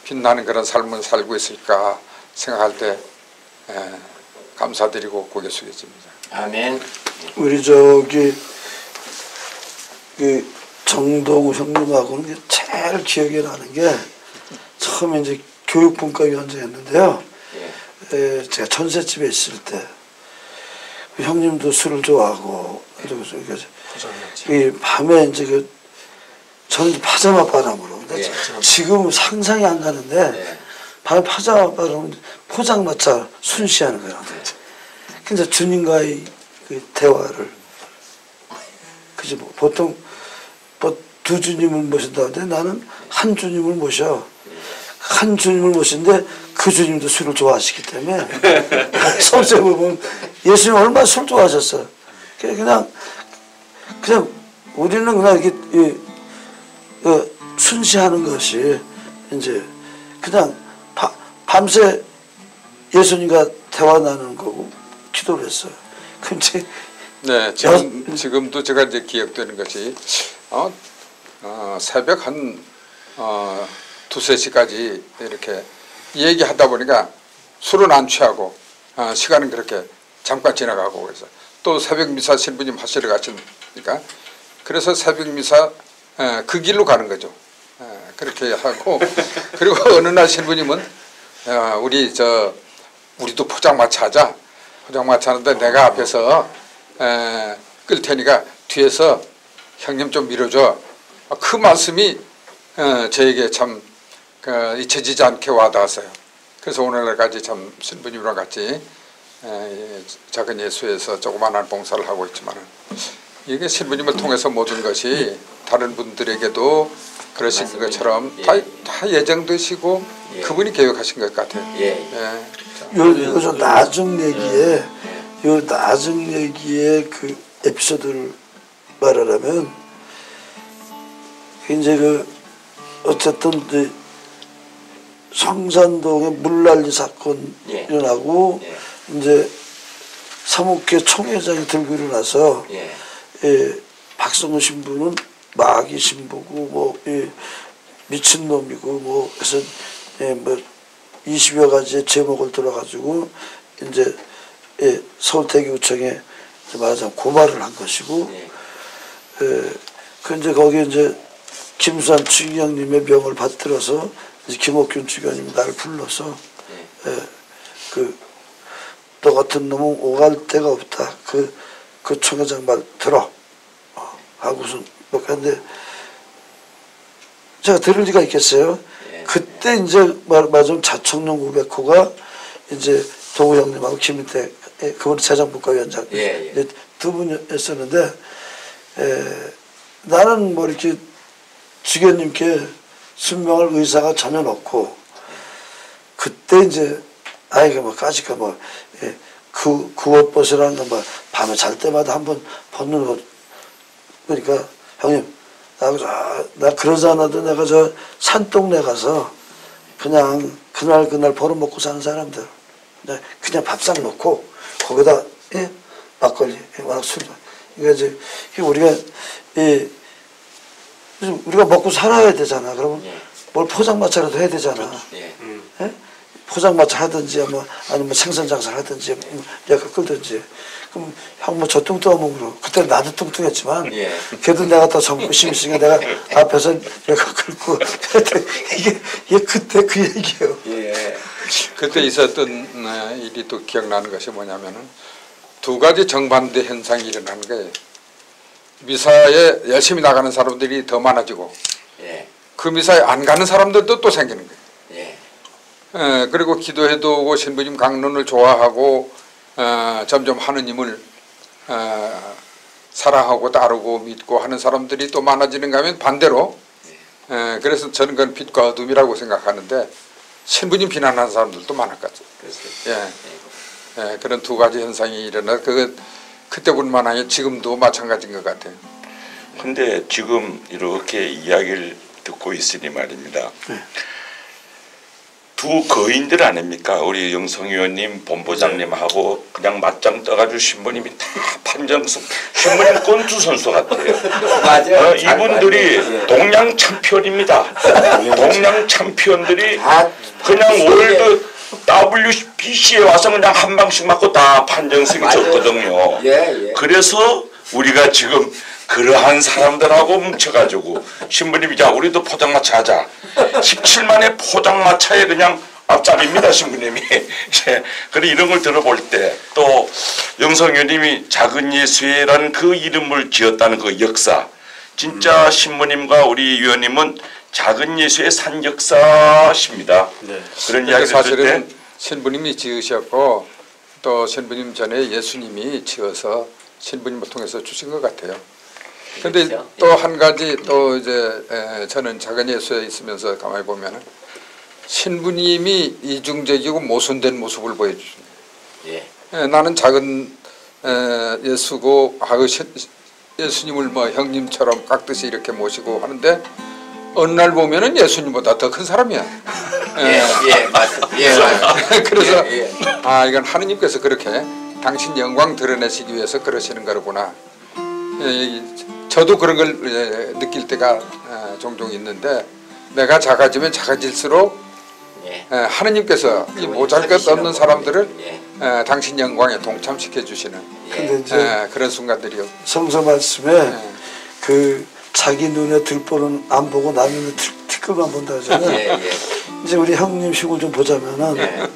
빛나는 그런 삶을 살고 있을까 생각할 때 감사드리고 고개 숙여집니다. 아멘. 우리 저기 그 정동우 형님하고는 제일 기억이 나는 게 처음에 이제 교육분과위원장이었는데요. 제가 전셋집에 있을 때 형님도 술을 좋아하고 그리고 이 밤에 이제 그 저는 파자마 바람으로 근데 지금 상상이 안 가는데 밤에 파자마 바람으로 포장마차 순시하는 거예요. 근데 주님과의 그 대화를 그죠 뭐 보통 뭐 두 주님을 모신다는데 나는 한 주님을 모셔. 한 주님을 모시는데 그 주님도 술을 좋아하시기 때문에 성서에 보면 예수님 얼마나 술 좋아하셨어. 그냥 우리는 그냥 이렇게 순시하는 것이 이제 그냥 밤새 예수님과 대화 나누는 거고 기도를 했어요. 근데 네, 지금도 제가 이제 기억되는 것이 새벽 한 두세 시까지 이렇게 얘기하다 보니까 술은 안 취하고 시간은 그렇게 잠깐 지나가고 그래서 또 새벽 미사 신부님 하시러 가시니까 그래서 새벽 미사 그 길로 가는 거죠. 그렇게 하고 그리고 어느 날 신부님은 우리도 포장마차 하자. 포장마차 하는데 내가 앞에서 끌 테니까 뒤에서 형님 좀 밀어줘. 그 말씀이 저에게 참 잊혀지지 않게 와닿았어요. 그래서 오늘날까지 참 신부님이랑 같이 작은 예수에서 조그마한 봉사를 하고 있지만 이게 신부님을 통해서 모든 것이 다른 분들에게도 그러신 맞습니다. 것처럼 다 예정되시고 그분이 계획하신 것 같아요. 요 나중 얘기에 요 나중 얘기에 그 에피소드를 말하려면 이제 그 어쨌든 이제 성산동에 물난리 사건 일어나고 이제 사목회 총회장이 들고 일어나서 박성호 신부는 마귀 신부고 뭐 미친놈이고 뭐 그래서 뭐 20여 가지의 제목을 들어가지고 이제 서울대교구청에 말하자면 고발을 한 것이고 그 이제 거기에 이제 김수환 추기경님의 명을 받들어서 이제 김옥균 추기경님이 나를 불러서 너 같은 놈은 오갈 데가 없다. 그 총회장 말 들어. 하고서 뭐 근데 제가 들을 리가 있겠어요. 그때 이제 말하자면 자청룡 500호가 이제 도구 형님하고 김인태 그분 재정국가위원장 두 분이었었는데 나는 뭐 이렇게 주교님께 순명할 의사가 전혀 없고 그때 이제 아이가 뭐 까짓거 뭐 그 옷벗이라는 거 뭐 밤에 잘 때마다 한번 벗는 옷 그러니까 형님 나 그러지 않아도 내가 저 산동네 가서 그냥 그날 벌어먹고 사는 사람들 그냥 밥상 놓고 거기다 막걸리 워낙 술 이거 이제 우리가 우리가 먹고 살아야 되잖아. 그러면 뭘 포장마차라도 해야 되잖아. 포장마차 하든지 아니면 생선 장사를 하든지 약간 끌든지 그럼 형 뭐 저 뚱뚱하면 그때 나도 뚱뚱했지만 걔도 내가 더 젊고 있으니까 내가 앞에서 내가 끌고 이게 그때 그 얘기예요. 그때 있었던 일이 또 기억나는 것이 뭐냐면은 두 가지 정반대 현상이 일어나는 거예요. 미사에 열심히 나가는 사람들이 더 많아지고 예. 그 미사에 안 가는 사람들도 또 생기는 거예요. 예. 그리고 기도해도 오고 신부님 강론을 좋아하고 점점 하느님을 사랑하고 따르고 믿고 하는 사람들이 또 많아지는가 하면 반대로 그래서 저는 그건 빛과 어둠이라고 생각하는데 신부님 비난하는 사람들도 많을 것 같아요. 예, 그런 두 가지 현상이 일어나 그때뿐만 아니라 지금도 마찬가지인 것 같아요. 근데 지금 이렇게 이야기를 듣고 있으니 말입니다. 두 거인들 아닙니까? 우리 영성 의원님, 본부장님하고 그냥 맞짱 떠가지고 신부님이 다 판정승. 신부님 권투 선수 같아요. 맞아요. 이분들이 동양 챔피언입니다. 동양 챔피언들이 그냥 월드 WBC에 와서 그냥 한 방씩 맞고 다 판정승이 졌거든요. 예. 그래서 우리가 지금 그러한 사람들하고 뭉쳐가지고 신부님이 자 우리도 포장마차 하자. 17만의 포장마차에 그냥 앞잡입니다 신부님이. 그래 이런 걸 들어볼 때 또 영성교님이 작은 예수회라는 그 이름을 지었다는 그 역사 진짜 신부님과 우리 위원님은 작은 예수의 산 역사십니다. 그런 이야기를 사실은 들을 때 신부님이 지으셨고 또 신부님 전에 예수님이 지어서 신부님을 통해서 주신 것 같아요. 근데 그렇죠. 또 한 가지 또 이제 저는 작은 예수에 있으면서 가만히 보면은 신부님이 이중적이고 모순된 모습을 보여주십니다. 예. 나는 작은 예수고 예수님을 뭐 형님처럼 깍듯이 이렇게 모시고 하는데 어느 날 보면은 예수님보다 더 큰 사람이야. 예, 맞습니다. 예, 맞습니다. 그래서 예. 이건 하느님께서 그렇게 당신 영광 드러내시기 위해서 그러시는 거구나. 저도 그런 걸 느낄 때가 종종 있는데 내가 작아지면 작아질수록 하느님께서 이 모잘것없는 사람들을 당신 영광에 동참시켜 주시는 근데 이제 그런 순간들이요. 성서 말씀에 그 자기 눈에 들보는 안 보고 남의 눈에 티끌만 본다 하잖아요. 이제 우리 형님 식을 좀 보자면은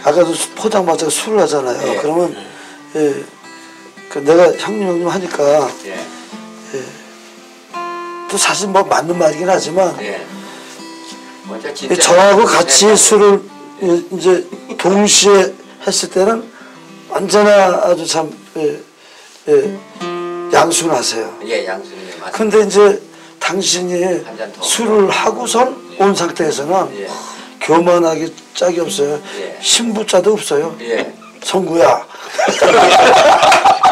아까도 포장마차가 술을 하잖아요. 그러면 그 내가 형님 하니까 또 사실 뭐 맞는 말이긴 하지만 저하고 같이 술을 이제 동시에 했을 때는 언제나 아주 참 양순하세요. 예, 양순이 맞습니다. 근데 이제 당신이 술을 하고선 온 상태에서는 교만하게 짝이 없어요. 신부자도 없어요. 성구야.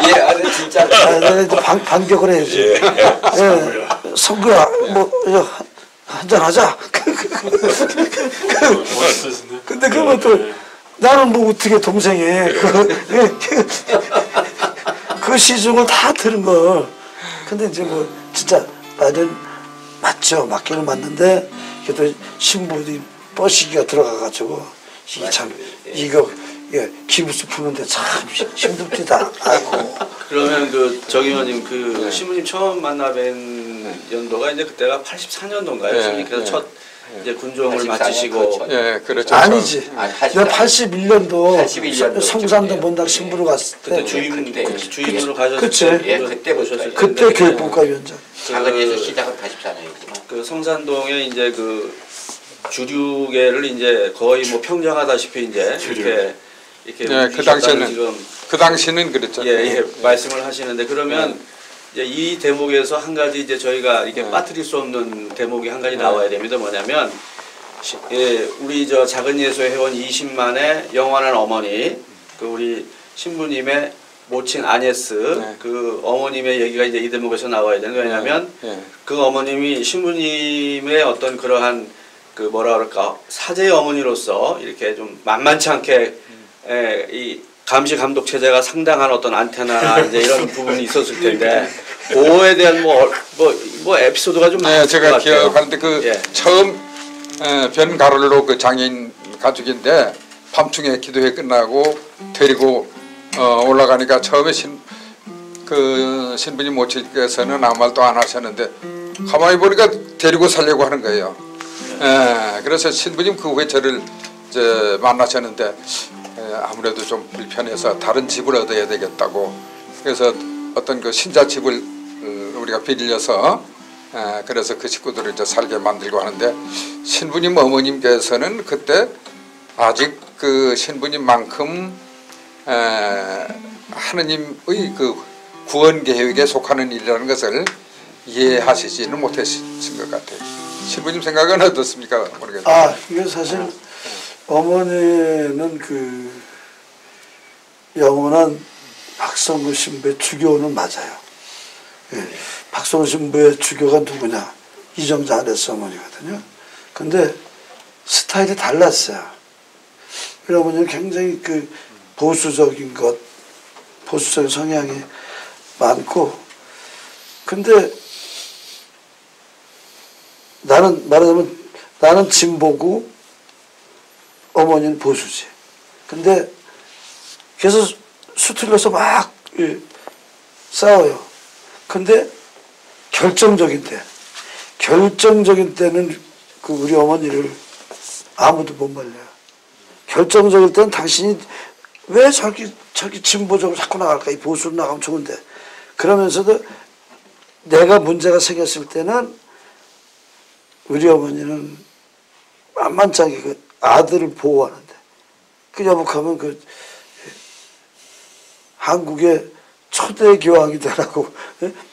예, 진짜. 내가 이제 반격을 해야지. 성구야, 뭐 한잔 하자. 근데 그것도 나는 뭐 어떻게 동생이 그 시중을 다 들은 걸. 근데 이제 뭐 진짜 말은 맞죠. 맞기는 맞는데 그래도 신부들이 뻐시기가 들어가가지고 이게 참 이거 기부스 푸는데 참 힘듭니다. 아이고. 그러면 그 정 의원님 그 신부님 처음 만나뵌 연도가 이제 그때가 84년도인가요? 신부님께서 첫 이제 군종을 84년 마치시고 예, 그렇죠. 아니지. 내가 81년도 81년도 성산동 본당 신부로 갔을 때 그때 주임으로 가셨을 그치. 때 그때 보셨을 때 그때 교육분과위원장. 작은 예수 시작은 84년이지만 그 성산동에 이제 그 주류계를 이제 거의 뭐 평정하다시피 이제 이렇게 그 당시에는 지금 그 당시는 그랬죠. 말씀을 하시는데 그러면 이제 이 대목에서 한 가지 이제 저희가 이렇게 빠뜨릴 수 없는 대목이 한 가지 나와야 됩니다. 뭐냐면 우리 저 작은 예수의 회원 20만의 영원한 어머니 그 우리 신부님의 모친 아네스 그 어머님의 얘기가 이제 이 대목에서 나와야 되는 거예요. 왜냐하면 그 어머님이 신부님의 어떤 그러한 그 뭐라 그럴까 사제의 어머니로서 이렇게 좀 만만치 않게 이 감시 감독 체제가 상당한 어떤 안테나나 이제 이런 부분이 있었을 텐데 그거에 대한 뭐 에피소드가 좀 많을 것 제가 같아요. 기억하는데 그 처음 변가를로 그 장애인 가족인데 밤중에 기도회 끝나고 데리고 올라가니까 처음에 신부님 모친께서는 아무 말도 안 하셨는데 가만히 보니까 데리고 살려고 하는 거예요. 그래서 신부님 그 후에 저를 이제 만나셨는데 아무래도 좀 불편해서 다른 집을 얻어야 되겠다고 그래서 어떤 그 신자 집을 우리가 빌려서 그래서 그 식구들을 이제 살게 만들고 하는데 신부님 어머님께서는 그때 아직 그 신부님만큼 하느님의 그 구원 계획에 속하는 일이라는 것을 이해하시지는 못하신 것 같아요. 신부님 생각은 어떻습니까? 모르겠어요. 이게 사실 어머니는 그 영원한 박성구 신부의 주교는 맞아요. 예, 박성구 신부의 주교가 누구냐? 이정자 아레스 어머니거든요. 근데 스타일이 달랐어요. 우리 어머니는 굉장히 그 보수적인 보수적인 성향이 많고, 근데 말하자면 나는 진보고 어머니는 보수지. 근데 그래서 수틀려서 막 싸워요. 근데 결정적인 때는 그 우리 어머니를 아무도 못 말려요. 결정적일 때는 당신이 왜 저기 진보적으로 자꾸 나갈까? 이 보수로 나가면 좋은데. 그러면서도 내가 문제가 생겼을 때는 우리 어머니는 만만찮게 그 아들을 보호하는데 그 여복하면 그 한국의 초대 교황이 되라고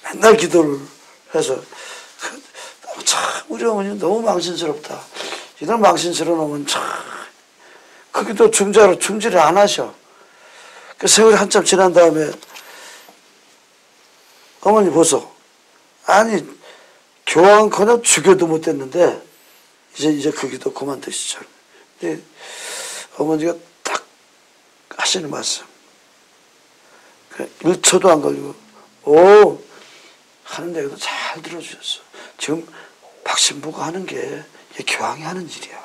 맨날 기도를 해서 참 우리 어머니는 너무 망신스럽다. 이런 망신스러운 어머니 참 거기도 중지를 안 하셔. 그 세월이 한참 지난 다음에 어머니 보소. 아니 교황커녕 주교도 못 됐는데 이제 그 기도 그만두시죠. 근데 어머니가 딱 하시는 말씀. 1초도 안 걸리고 하는 얘기도 잘 들어주셨어. 지금 박신부가 하는 게 교황이 하는 일이야.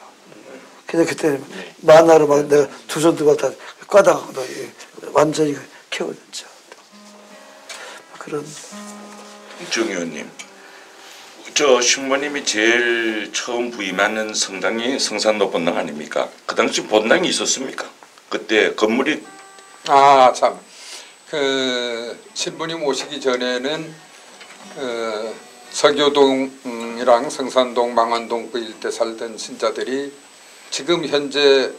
근데 그때 만화로 막 내가 두 손 두고 다 꽈다가 완전히 캐워졌죠. 그런. 정 의원님, 저 신부님이 제일 처음 부임하는 성당이 성산로 본당 아닙니까? 그 당시 본당이 있었습니까? 그때 건물이 참. 그 신부님 오시기 전에는 서교동이랑 성산동, 망원동 그 일대 살던 신자들이 지금 현재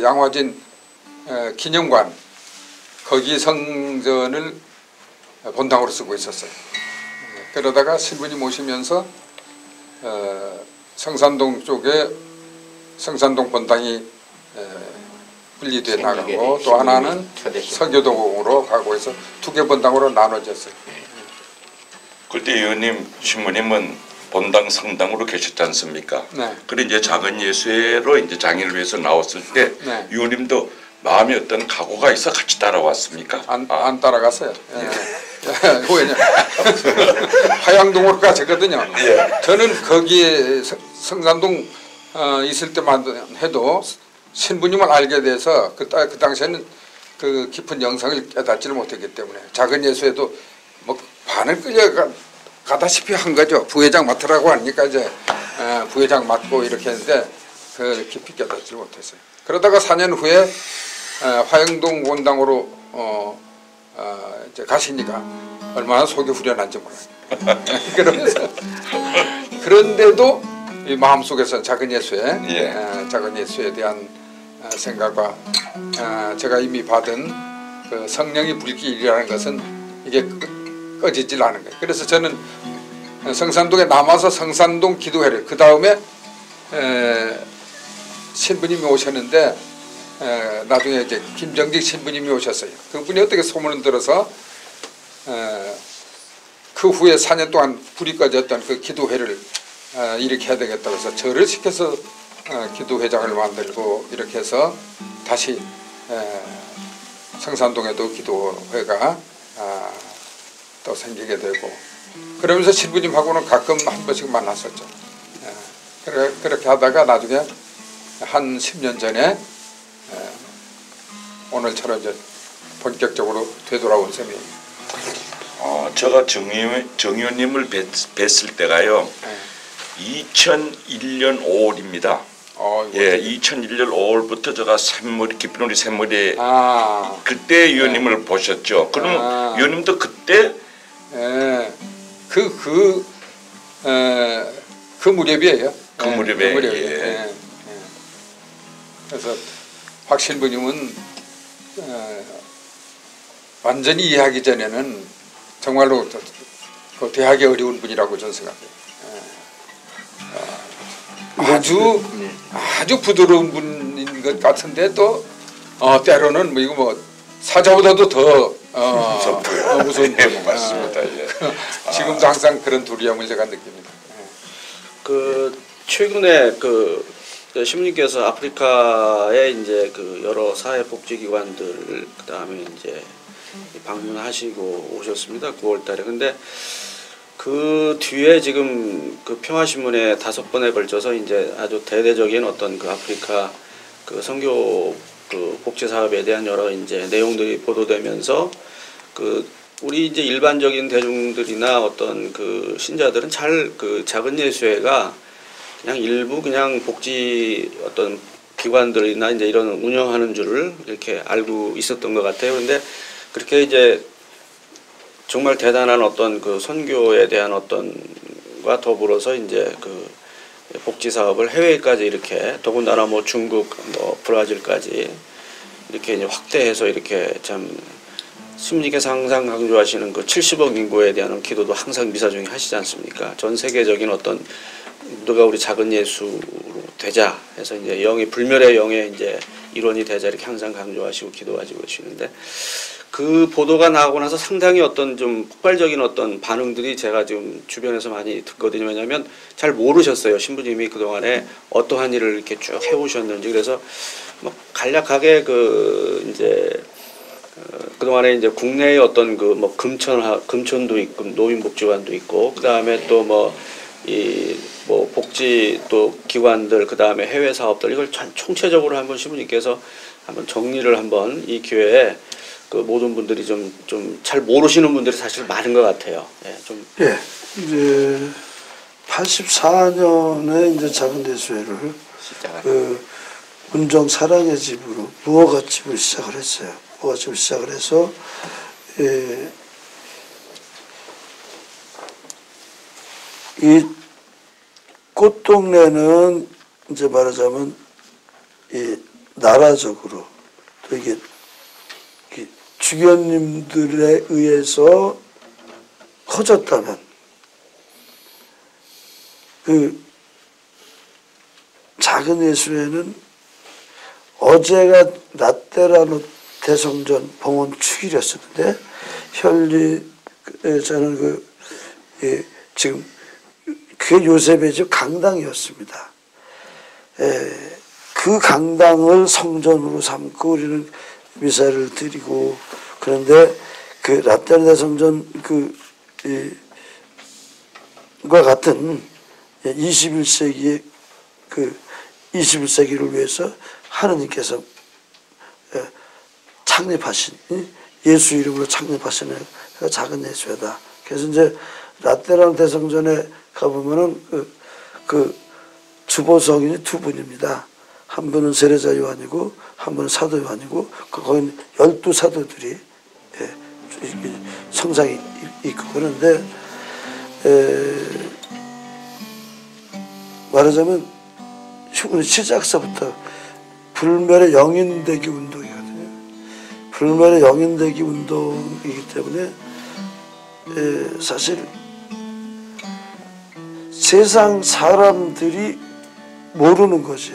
양화진 기념관 거기 성전을 본당으로 쓰고 있었어요. 그러다가 신부님 오시면서 성산동 쪽에 성산동 본당이 분리돼 나가고 또 하나는 서교동으로 가고 해서 두 개 본당으로 나눠졌어요. 그때 의원님 신부님은 본당 성당으로 계셨지 않습니까? 네. 그래 이제 작은 예수회로 이제 장인을 위해서 나왔을 때 네. 의원님도 마음에 어떤 각오가 있어 같이 따라왔습니까? 안 따라갔어요. 왜냐 화양동으로 가셨거든요. 저는 거기에 성산동 있을 때만 해도 신부님을 알게 돼서 그 당시에는 그 깊은 영성을 깨닫지를 못했기 때문에 작은 예수에도 뭐 반을 끌려가다시피 한 거죠. 부회장 맡으라고 하니까 이제 부회장 맡고 이렇게 했는데 그 깊이 깨닫지를 못했어요. 그러다가 4년 후에 화영동 원당으로 이제 가시니까 얼마나 속이 후련한지 몰라요. 그러면서 그런데도 이 마음속에서 작은 예수에 대한 생각과 제가 이미 받은 그 성령의 불길이라는 것은 이게 꺼지질 않은 거예요. 그래서 저는 성산동에 남아서 성산동 기도회를 그 다음에 신부님이 오셨는데 나중에 이제 김정직 신부님이 오셨어요. 그분이 어떻게 소문을 들어서 그 후에 4년 동안 불이 꺼졌던 그 기도회를 일으켜야 되겠다고 해서 저를 시켜서 기도회장을 만들고 이렇게 해서 다시 성산동에도 기도회가 또 생기게 되고 그러면서 신부님하고는 가끔 한 번씩 만났었죠. 그렇게 하다가 나중에 한 10년 전에 오늘처럼 이제 본격적으로 되돌아온 셈이에요. 제가 정 의원님을 뵀을 때가요. 2001년 5월입니다. 예, 2001년 5월부터 제가 샘머리 깊은 우리 샘머리에 아, 그때 위원님을 보셨죠. 그럼 위원님도 그때 예, 그 무렵이에요. 그 무렵에, 그 예. 예. 그래서 확 신부님은 완전히 이해하기 전에는 정말로 그 대하기 어려운 분이라고 저는 생각해요. 아주 부드러운 분인 것 같은데 또 때로는 뭐 이거 뭐 사자보다도 더 무서운 예, 분. 맞습니다. 예. 지금도 항상 그런 둘이함을 제가 느낍니다. 그 최근에 그 신부님께서 아프리카에 이제 그 여러 사회복지기관들 그다음에 이제 방문하시고 오셨습니다. 9월달에. 근데 그 뒤에 지금 그 평화신문에 5번에 걸쳐서 이제 아주 대대적인 어떤 그 아프리카 그 선교 그 복지 사업에 대한 여러 이제 내용들이 보도되면서 그 우리 이제 일반적인 대중들이나 어떤 그 신자들은 잘 그 작은 예수회가 그냥 일부 그냥 복지 어떤 기관들이나 이제 이런 운영하는 줄을 이렇게 알고 있었던 것 같아요. 근데 그렇게 이제 정말 대단한 어떤 그 선교에 대한 어떤과 더불어서 이제 그 복지 사업을 해외까지 이렇게 더군다나 뭐 중국, 뭐 브라질까지 이렇게 이제 확대해서 이렇게 참 신부님께서 항상 강조하시는 그 70억 인구에 대한 기도도 항상 미사 중에 하시지 않습니까? 전 세계적인 어떤 누가 우리 작은 예수로 되자 해서 이제 영이 불멸의 영의 이제 일원이 되자 이렇게 항상 강조하시고 기도하시고 계시는데 그 보도가 나오고 나서 상당히 어떤 좀 폭발적인 어떤 반응들이 제가 지금 주변에서 많이 듣거든요. 왜냐하면 잘 모르셨어요. 신부님이 그동안에 어떠한 일을 이렇게 쭉 해오셨는지. 그래서 뭐 간략하게 그 이제 그동안에 이제 국내의 어떤 그 뭐 금천도 있고 노인복지관도 있고 그다음에 또 뭐 이 뭐 복지 또 기관들 그다음에 해외 사업들 이걸 총체적으로 한번 신부님께서 한번 정리를 한번 이 기회에 그 모든 분들이 좀 잘 모르시는 분들이 사실 많은 것 같아요. 예, 좀. 예, 이제 84년에 이제 작은 예수회를 그 문정 사랑의 집으로 무허가집을 시작을 했어요. 무허가집을 시작을 해서 이 꽃동네는 이제 말하자면 이 나라적으로 또 이게 주교님들에 의해서 커졌다면 그 작은 예수회는 어제가 라테라노 대성전 봉헌 축일이었었는데 현리 저는 지금 그게 요셉의 집 강당이었습니다. 그 강당을 성전으로 삼고 우리는 미사를 드리고 그런데 그 라테라노 대성전 과 같은 21세기의 그 21세기를 위해서 하느님께서 창립하신 예수 이름으로 창립하신 작은 예수회다. 그래서 이제 라테라노 대성전에 가보면은 그 주보성인이 두 분입니다. 한 분은 세례자 요한이고 한 분은 사도 요한이고 거기는 12사도들이 성상이 있고 그런데 말하자면 시작서부터 불멸의 영인대기 운동이거든요. 불멸의 영인대기 운동이기 때문에 사실 세상 사람들이 모르는 것이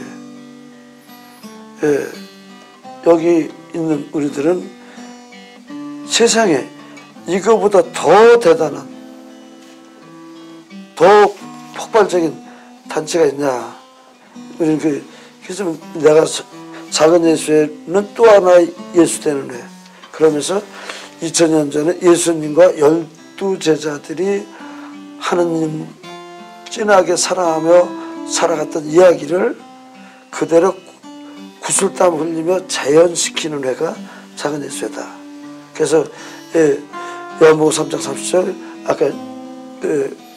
여기 있는 우리들은 세상에 이거보다 더 대단한 더 폭발적인 단체가 있냐. 우리는 그래서 내가 작은 예수회는 또 하나의 예수되는 회. 그러면서 2000년 전에 예수님과 12제자들이 하느님 진하게 사랑하며 살아갔던 이야기를 그대로 구슬땀 흘리며 재현시키는 회가 작은 예수회다. 그래서 요한복음 3장 30절 아까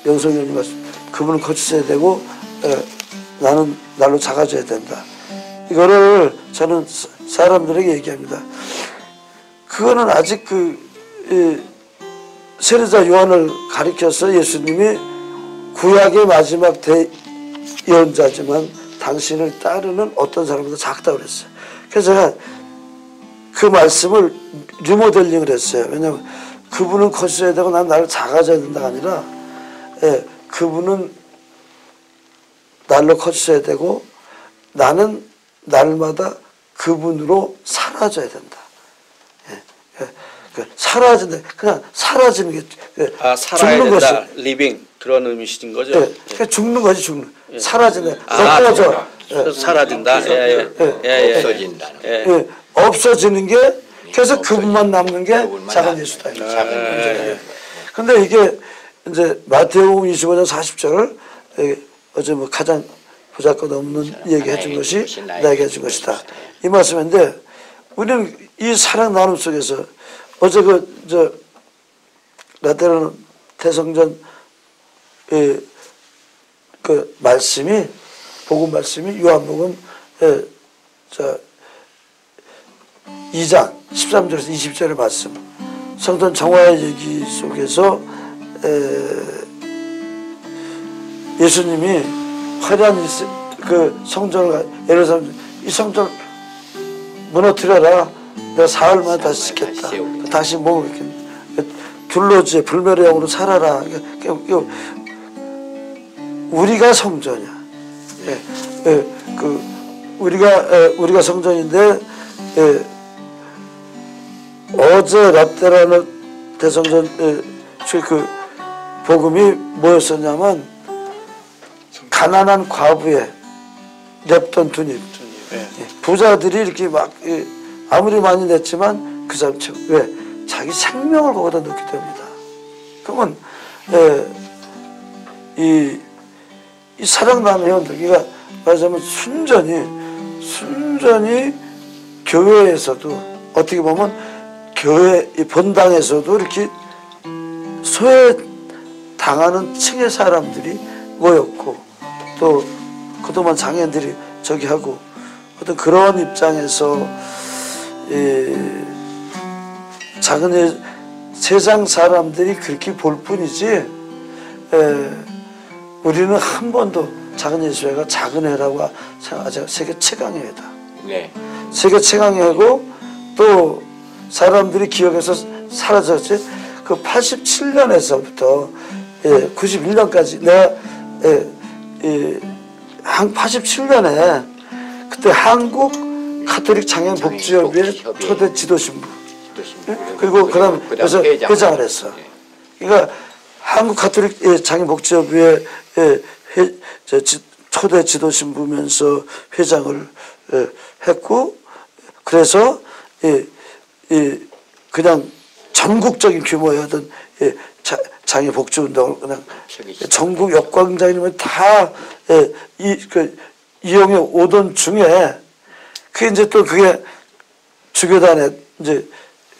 영성님이 말씀 그분은 거치셔야 되고 나는 날로 작아져야 된다. 이거를 저는 사람들에게 얘기합니다. 그거는 아직 세례자 요한을 가리켜서 예수님이 구약의 마지막 대예언자지만 당신을 따르는 어떤 사람보다 작다고 그랬어요. 그래서 제가 그 말씀을 리모델링을 했어요. 왜냐하면 그분은 커져야 되고 난 나를 작아져야 된다가 아니라 그분은 날로 커져야 되고 나는 날마다 그분으로 사라져야 된다. 사라진다. 그냥 사라지는 게 살아야 죽는 된다. 것이. 리빙 그런 의미신 거죠? 그러니까 죽는 것이 죽는. 사라진다. 사라진다. 없어진다는. 없어지는 게 그래서 그분만 남는 게 작은 예수다. 근데 이게 이제 마태복음 25장 40절을 어제 뭐 가장 보잘것 없는 얘기해 준 것이 나에게 해준 것이다. 이 말씀인데 우리는 이 사랑 나눔 속에서 어제 라테란 대성전 그 말씀이 복음 말씀이 요한복음 2장 13절에서 20절의 말씀 성전 정화의 얘기 속에서 예수님이 화려한 그 성전을 예루살렘 이 성전 무너뜨려라 내가 사흘 만에 다시 짓겠다 다시 몸을 이렇게 둘러지에 불멸의 영으로 살아라 우리가 성전이야. 우리가 성전인데 어제 라테란 대성전 그 복음이 뭐였었냐면 가난한 과부의 랩던 두님 부자들이 이렇게 막 아무리 많이 냈지만 그 사람 왜 자기 생명을 거기다 넣기 때문이다. 그러면 이 사랑 나눔 회원들 그러니까 말하자면 순전히 교회에서도 어떻게 보면 교회 이 본당에서도 이렇게 소외당하는 층의 사람들이 모였고 또 그동안 장애인들이 저기 하고 어떤 그런 입장에서 작은 세상 사람들이 그렇게 볼 뿐이지 우리는 한 번도 작은 예수회가 작은 회라고 생각하죠. 세계 최강의 회다. 네. 세계 최강의 회고 또 사람들이 기억에서 사라졌지. 그 87년에서부터 91년까지 내가 87년에 그때 한국 카톨릭 장애인 복지협의회 초대 지도신부 그리고 그다음 그래서 회장을 했어. 그러니까 한국 카톨릭 장애인 복지협의회 초대 지도신부면서 회장을 했고 그래서 그냥 전국적인 규모의 어떤 장애 복지 운동을 그냥 전국 역광장이면 다 이용해 오던 중에 그 이제 또 그게 주교단에 이제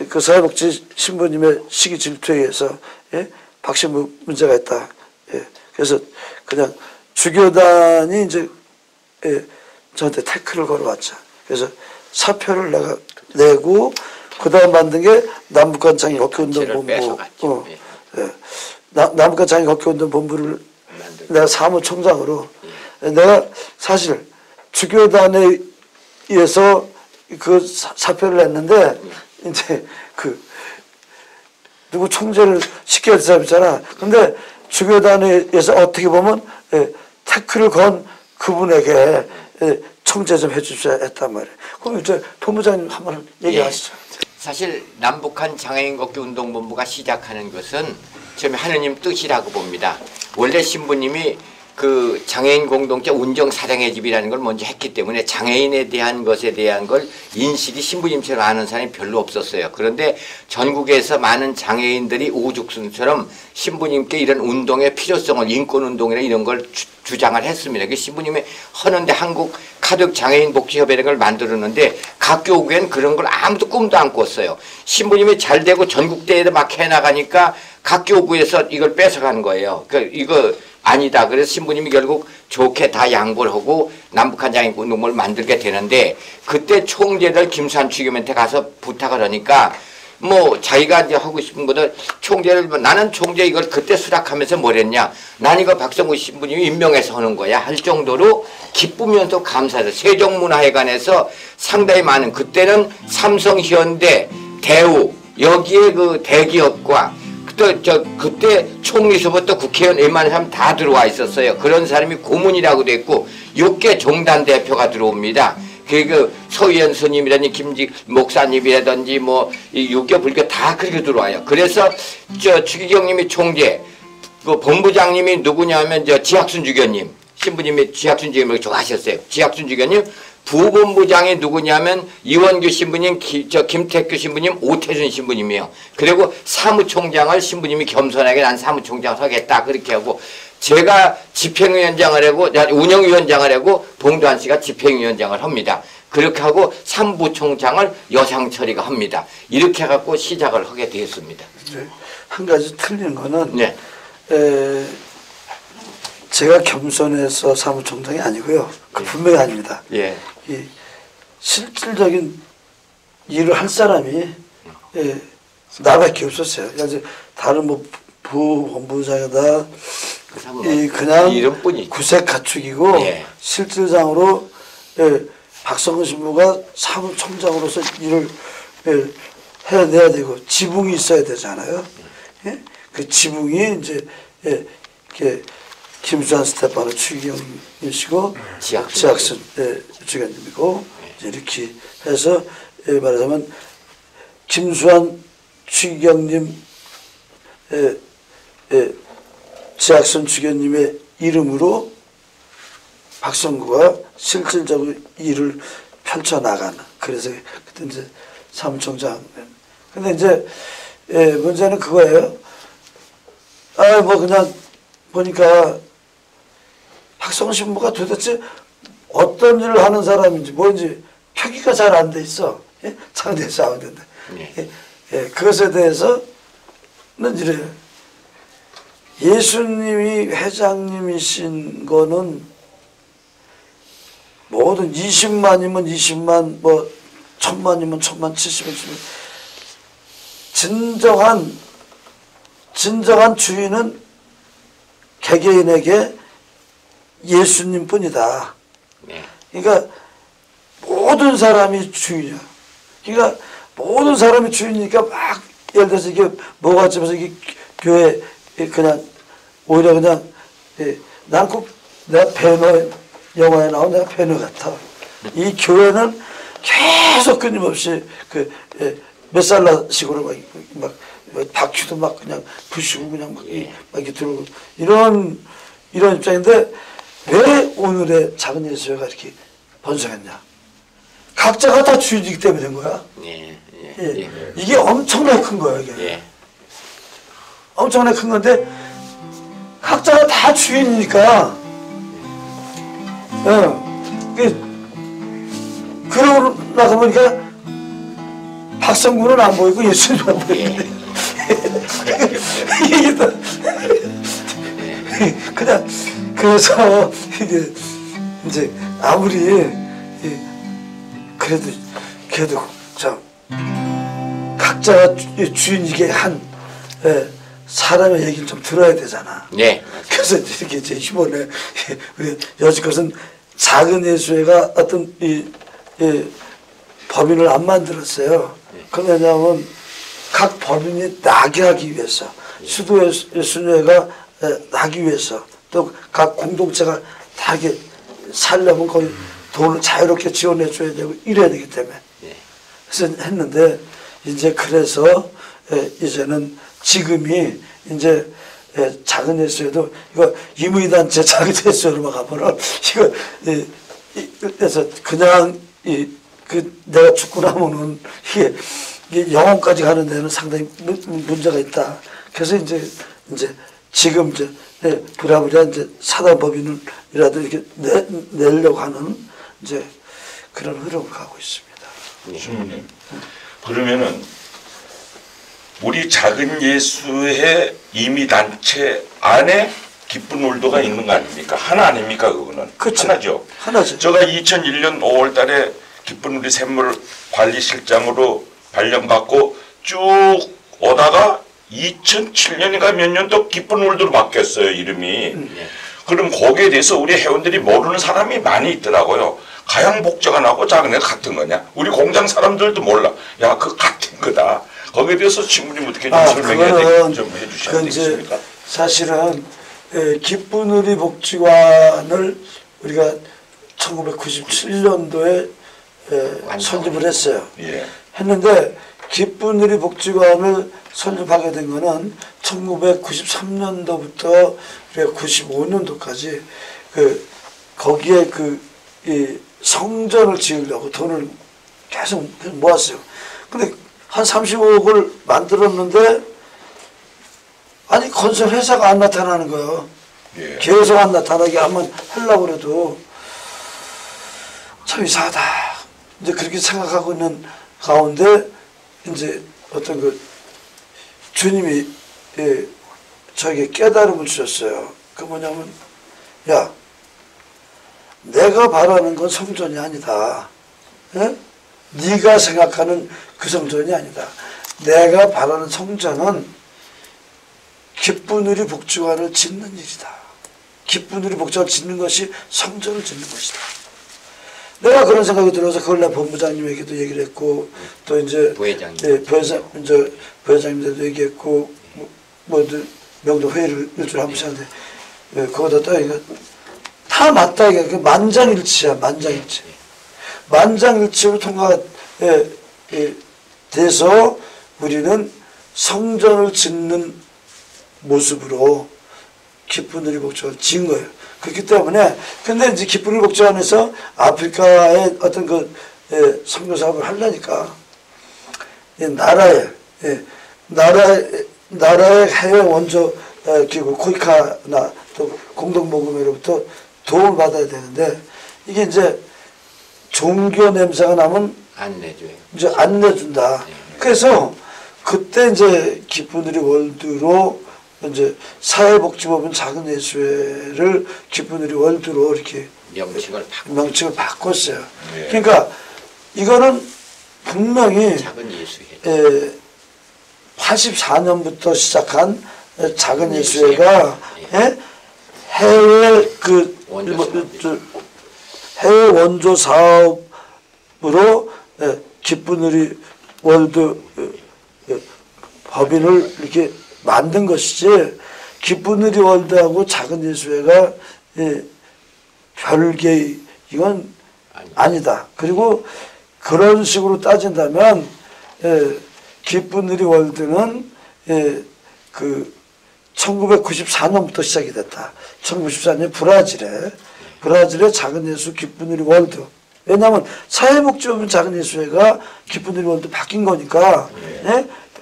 그 사회복지 신부님의 시기 질투에 의해서 박신부 문제가 있다. 그래서 그냥 주교단이 이제 저한테 태클을 걸어왔죠. 그래서 사표를 내가 내고 그다음 만든 게 남북한 장애 걷기운동본부. 남북한 장애 걷기운동본부를 내가 사무총장으로 내가 사실 주교단에 의해서 그 사표를 냈는데 이제 그 누구 총재를 시켜야 될 사람 있잖아. 근데 주교단에 의해서 어떻게 보면 태클을 건 그분에게 총재 좀 해주셔야 했단 말이에요. 그럼 이제 본부장님 한번 얘기하시죠. 사실 남북한 장애인 걷기 운동본부가 시작하는 것은 처음에 하느님 뜻이라고 봅니다. 원래 신부님이 그 장애인 공동체 운정 사랑의 집이라는 걸 먼저 했기 때문에 장애인에 대한 것에 대한 걸 인식이 신부님처럼 아는 사람이 별로 없었어요. 그런데 전국에서 많은 장애인들이 오죽순처럼 신부님께 이런 운동의 필요성을 인권운동이나 이런 걸 주장을 했습니다. 그 신부님이 하는데 한국 카톨릭 장애인 복지협회라는 걸 만들었는데 각 교구엔 그런 걸 아무도 꿈도 안 꿨어요. 신부님이 잘 되고 전국대회를 막 해나가니까 각 교구에서 이걸 뺏어가는 거예요. 그러니까 이거 아니다. 그래서 신부님이 결국 좋게 다 양보를 하고 남북한 장애운동을 만들게 되는데 그때 총재를 김수환 추기경한테 가서 부탁을 하니까 뭐 자기가 이제 하고 싶은 거는 총재를 나는 총재 이걸 그때 수락하면서 뭐랬냐 난 이거 박성구 신부님이 임명해서 하는 거야 할 정도로 기쁘면서 감사해서 세종문화회관에서 상당히 많은 그때는 삼성, 현대, 대우 여기에 그 대기업과 그때 총리서부터 국회의원 웬만한 사람 다 들어와 있었어요. 그런 사람이 고문이라고 돼 있고 6개 종단 대표가 들어옵니다. 그 서희연 스님이라든지 김직 목사님이라든지 뭐 유교 불교 다 그렇게 들어와요. 그래서 추기경님이 총재, 그 본부장님이 누구냐면 지학순 주교님, 신부님이 지학순 주교님을 좋아하셨어요. 지학순 주교님, 부본부장이 누구냐면 이원규 신부님, 김택규 신부님, 오태준 신부님이에요. 그리고 사무총장을 신부님이 겸손하게 난 사무총장을 하겠다 그렇게 하고. 제가 집행위원장을 하고 운영위원장을 하고 봉도환 씨가 집행위원장을 합니다. 그렇게 하고 삼부총장을 여상철이가 합니다. 이렇게 해갖고 시작을 하게 되었습니다. 한 가지 틀린 거는 네. 제가 겸손해서 사무총장이 아니고요. 그 분명히 아닙니다. 예. 이 실질적인 일을 할 사람이 나밖에 없었어요. 그래서 다른 뭐 부본부장이다 그냥 이름뿐이죠. 구색 가축이고 예. 실질상으로 박성근 신부가 사무총장으로서 일을 해내야 되고 지붕이 있어야 되잖아요. 예? 그 지붕이 이제 김수환 스테파노 추기경이시고 지학순 주교님이고 이렇게 해서 말하자면 김수환 추기경님 지학순 주교님의 이름으로 박성구가 실질적으로 일을 펼쳐나가는 그래서 그때 이제 사무총장 근데 이제 문제는 그거예요. 뭐 그냥 보니까 박성구 신부가 도대체 어떤 일을 하는 사람인지 뭔지 표기가 잘 안 돼 있어. 장대에서 나오는데 그것에 대해서는 이래요. 예수님이 회장님이신 거는 모든 20만이면 20만, 뭐 1000만이면 1000만, 70만, 70만. 진정한 주인은 개개인에게 예수님뿐이다. 그러니까 모든 사람이 주인이야. 그러니까 모든 사람이 주인이니까 막 예를 들어서 이게 뭐가 집어서 이게 교회 그냥 오히려 그냥 난 꼭 내가 배너 영화에 나온 내가 배너 같아. 이 교회는 계속 끊임없이 그 메살라식으로 막 바퀴도 막 그냥 부시고 그냥 막 이렇게 들어오고 이런 입장인데 왜 오늘의 작은 예수회가 이렇게 번성했냐? 각자가 다 주인이기 때문에 된 거야. 이게 엄청나게 큰 거야 이게. 엄청나게 큰 건데 각자가 다 주인이니까 그러고 나서 보니까 박성구는 안 보이고 예수님은 안 보이는데 이게 또 그냥 그래서 이게 이제 아무리 그래도 참 각자가 주인이게 한 사람의 얘기를 좀 들어야 되잖아. 네. 그래서 이렇게 이번에 우리 여지껏은 작은 예수회가 어떤 법인을 안 만들었어요. 그건 왜냐하면 각 법인이 나게 하기 위해서 수도 예수회가 나기 위해서 또 각 공동체가 다 이렇게 살려면 거기 돈을 자유롭게 지원해 줘야 되고 이래야 되기 때문에 그래서 했는데 이제 그래서 이제는 지금이 이제 작은 예수회도 이거 임의단체 작은 예수회로만 가면은 이거 그래서 그냥 내가 죽고 나면은 이게 영혼까지 가는 데는 상당히 문제가 있다. 그래서 이제 지금 부랴부랴 이제 사단법인이라도 이렇게 내려고 하는 이제 그런 흐름을 가고 있습니다. 신부님, 그러면은 우리 작은 예수회 임의단체 안에 기쁜 울도가 있는 거 아닙니까? 하나 아닙니까 그거는? 그쵸. 하나죠. 하나죠. 제가 2001년 5월 달에 기쁜 우리 샘물 관리실장으로 발령받고 쭉 오다가 2007년인가 몇 년도 기쁜 울도로 바뀌었어요 이름이. 그럼 거기에 대해서 우리 회원들이 모르는 사람이 많이 있더라고요. 가양복지관하고 작은 애가 같은 거냐? 우리 공장 사람들도 몰라. 야, 그거 같은 거다. 거기에 대해서 신부님 어떻게 좀 설명해 그거는 좀 해주셔야 그건 이제 되겠습니까? 사실은 기쁜 우리 복지관을 우리가 1997년도에 설립을 했어요. 예. 했는데 기쁜 우리 복지관을 설립하게 된 거는 1993년도부터 우리가 95년도까지 거기에 이 성전을 지으려고 돈을 계속 모았어요. 근데 한 35억을 만들었는데 아니 건설 회사가 안 나타나는 거예요. 예. 계속 안 나타나게 하면 하려고 그래도 참 이상하다. 이제 그렇게 생각하고 있는 가운데 이제 어떤 주님이 저에게 깨달음을 주셨어요. 그 뭐냐면 야 내가 바라는 건 성전이 아니다. 예? 네가 생각하는 그 성전이 아니다. 내가 바라는 성전은 기쁜 우리 복지관을 짓는 일이다. 기쁜 우리 복지관을 짓는 것이 성전을 짓는 것이다. 내가 그런 생각이 들어서 그걸 내 본부장님에게도 얘기를 했고 또 이제 부회장님. 부회장님들도 얘기했고 명도 회의를 일주일에 한 번씩 하는데 그거다 또 이거 다 맞다 이게 만장일치야. 만장일치. 만장일치로 통과가 돼서 우리는 성전을 짓는 모습으로 기쁜 우리 복지관을 지은 거예요. 그렇기 때문에 근데 이제 기쁜 우리 복지관에서 아프리카의 어떤 선교 사업을 하려니까 나라의 해외 원조 기구 코이카나 또 공동모금회로부터 도움을 받아야 되는데 이게 이제 종교 냄새가 나면 안 내줘요. 이제 안 내준다. 그래서 그때 이제 기쁜 우리 월드로 이제 사회복지법인 작은 예수회를 기쁜 우리 월드로 이렇게 명칭을 바꿨어요. 예. 그러니까 이거는 분명히 작은 예수회. 84년부터 시작한 작은 예수회가 해외 해외 원조 사업으로 기쁜 우리 월드 법인을 이렇게 만든 것이지 기쁜 우리 월드하고 작은 예수회가 별개의 이건 아니다. 그리고 그런 식으로 따진다면 기쁜 우리 월드는 1994년부터 시작이 됐다. 1994년 브라질의 작은 예수 기쁜 우리 월드. 왜냐하면 사회복지법인 작은 예수회가 기쁜 우리 월드 바뀐 거니까,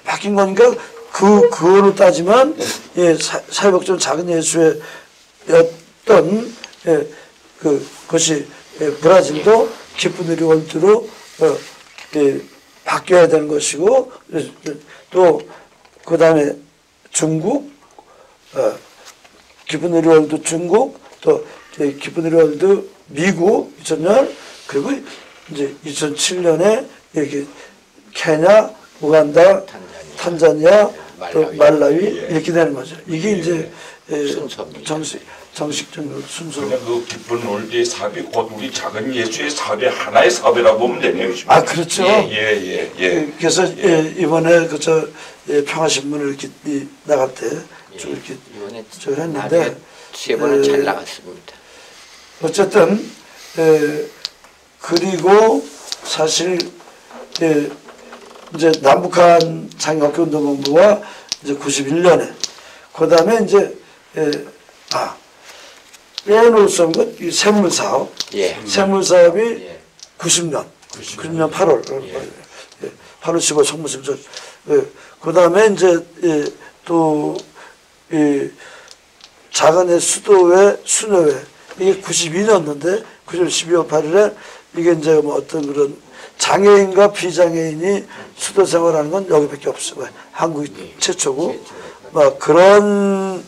바뀐 거니까 그거로 따지면 사회복지법인 작은 예수회였던 그것이 브라질도 기쁜 우리 월드로 바뀌어야 되는 것이고 또 그 다음에 중국 기쁜 우리 월드 중국 또 기쁜 우리 월드 미국 2000년 그리고 이제 2007년에 이렇게 케냐, 우간다, 탄자니아 또 말라위 이렇게 되는 거죠. 이게 이제 정식적으로 순서. 그냥 그 기쁜 월드의 사업이 곧 우리 작은 예수의 사업의 하나의 사업이라고 보면 되네요. 아 그렇죠. 예. 그래서 이번에 평화신문을 이렇게 나갈 때 좀 이렇게 저를 했는데 3번은 잘 나갔습니다. 어쨌든 그리고 사실 이제 남북한 장애학교운동본부와 이제 91년에 그 다음에 이제 빼놓을 수 없는 것, 이 샘물 사업. 샘물 사업이 90년 8월 8월 15일 성무심 그 다음에 이제 또 작은의 수도회 수녀회 이게 92년도인데 9월 12월 8일에 이게 이제 뭐 어떤 그런 장애인과 비장애인이 수도 생활하는 건 여기밖에 없어요. 한국이 최초고 막 그런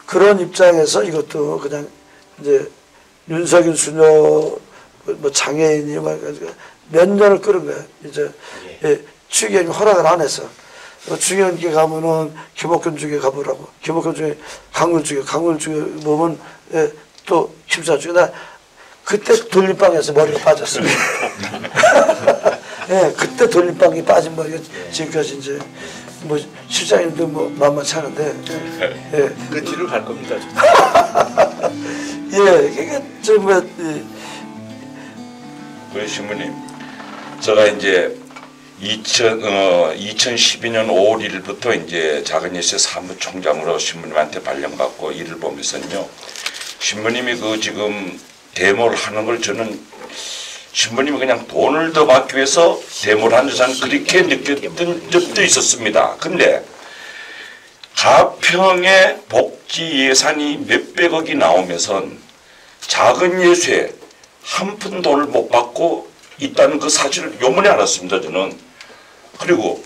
그런 입장에서 이것도 그냥 이제 윤석열 수녀 뭐 장애인이 막 몇 년을 끌은 거야. 이제 예, 추기경이 허락을 안 했어. 추기경에 가면은 김옥균 중에 가보라고. 김옥균 중에 강물 중에 보면 예, 또 심사 중에 나 그때 돌림방에서 머리가 빠졌어요. 예, 그때 돌림방이 빠진 머리가 지금까지 이제 뭐 실장님도 뭐 만만치 않은데 예. 그 뒤로 갈 겁니다. 예, 이게 정말 그 신부님, 제가 이제 2012년 5월 1일부터 이제 작은예수의 사무총장으로 신부님한테 발령받고 일을 보면서요, 신부님이 그 지금 데모를 하는 걸 저는 신부님이 그냥 돈을 더 받기 위해서 데모를 하는 듯한 그렇게 느꼈던 적도 있었습니다. 근데 가평의 복지 예산이 몇백억이 나오면선 작은 예수에 한 푼 돈을 못 받고 있다는 그 사실을 요번에 알았습니다, 저는. 그리고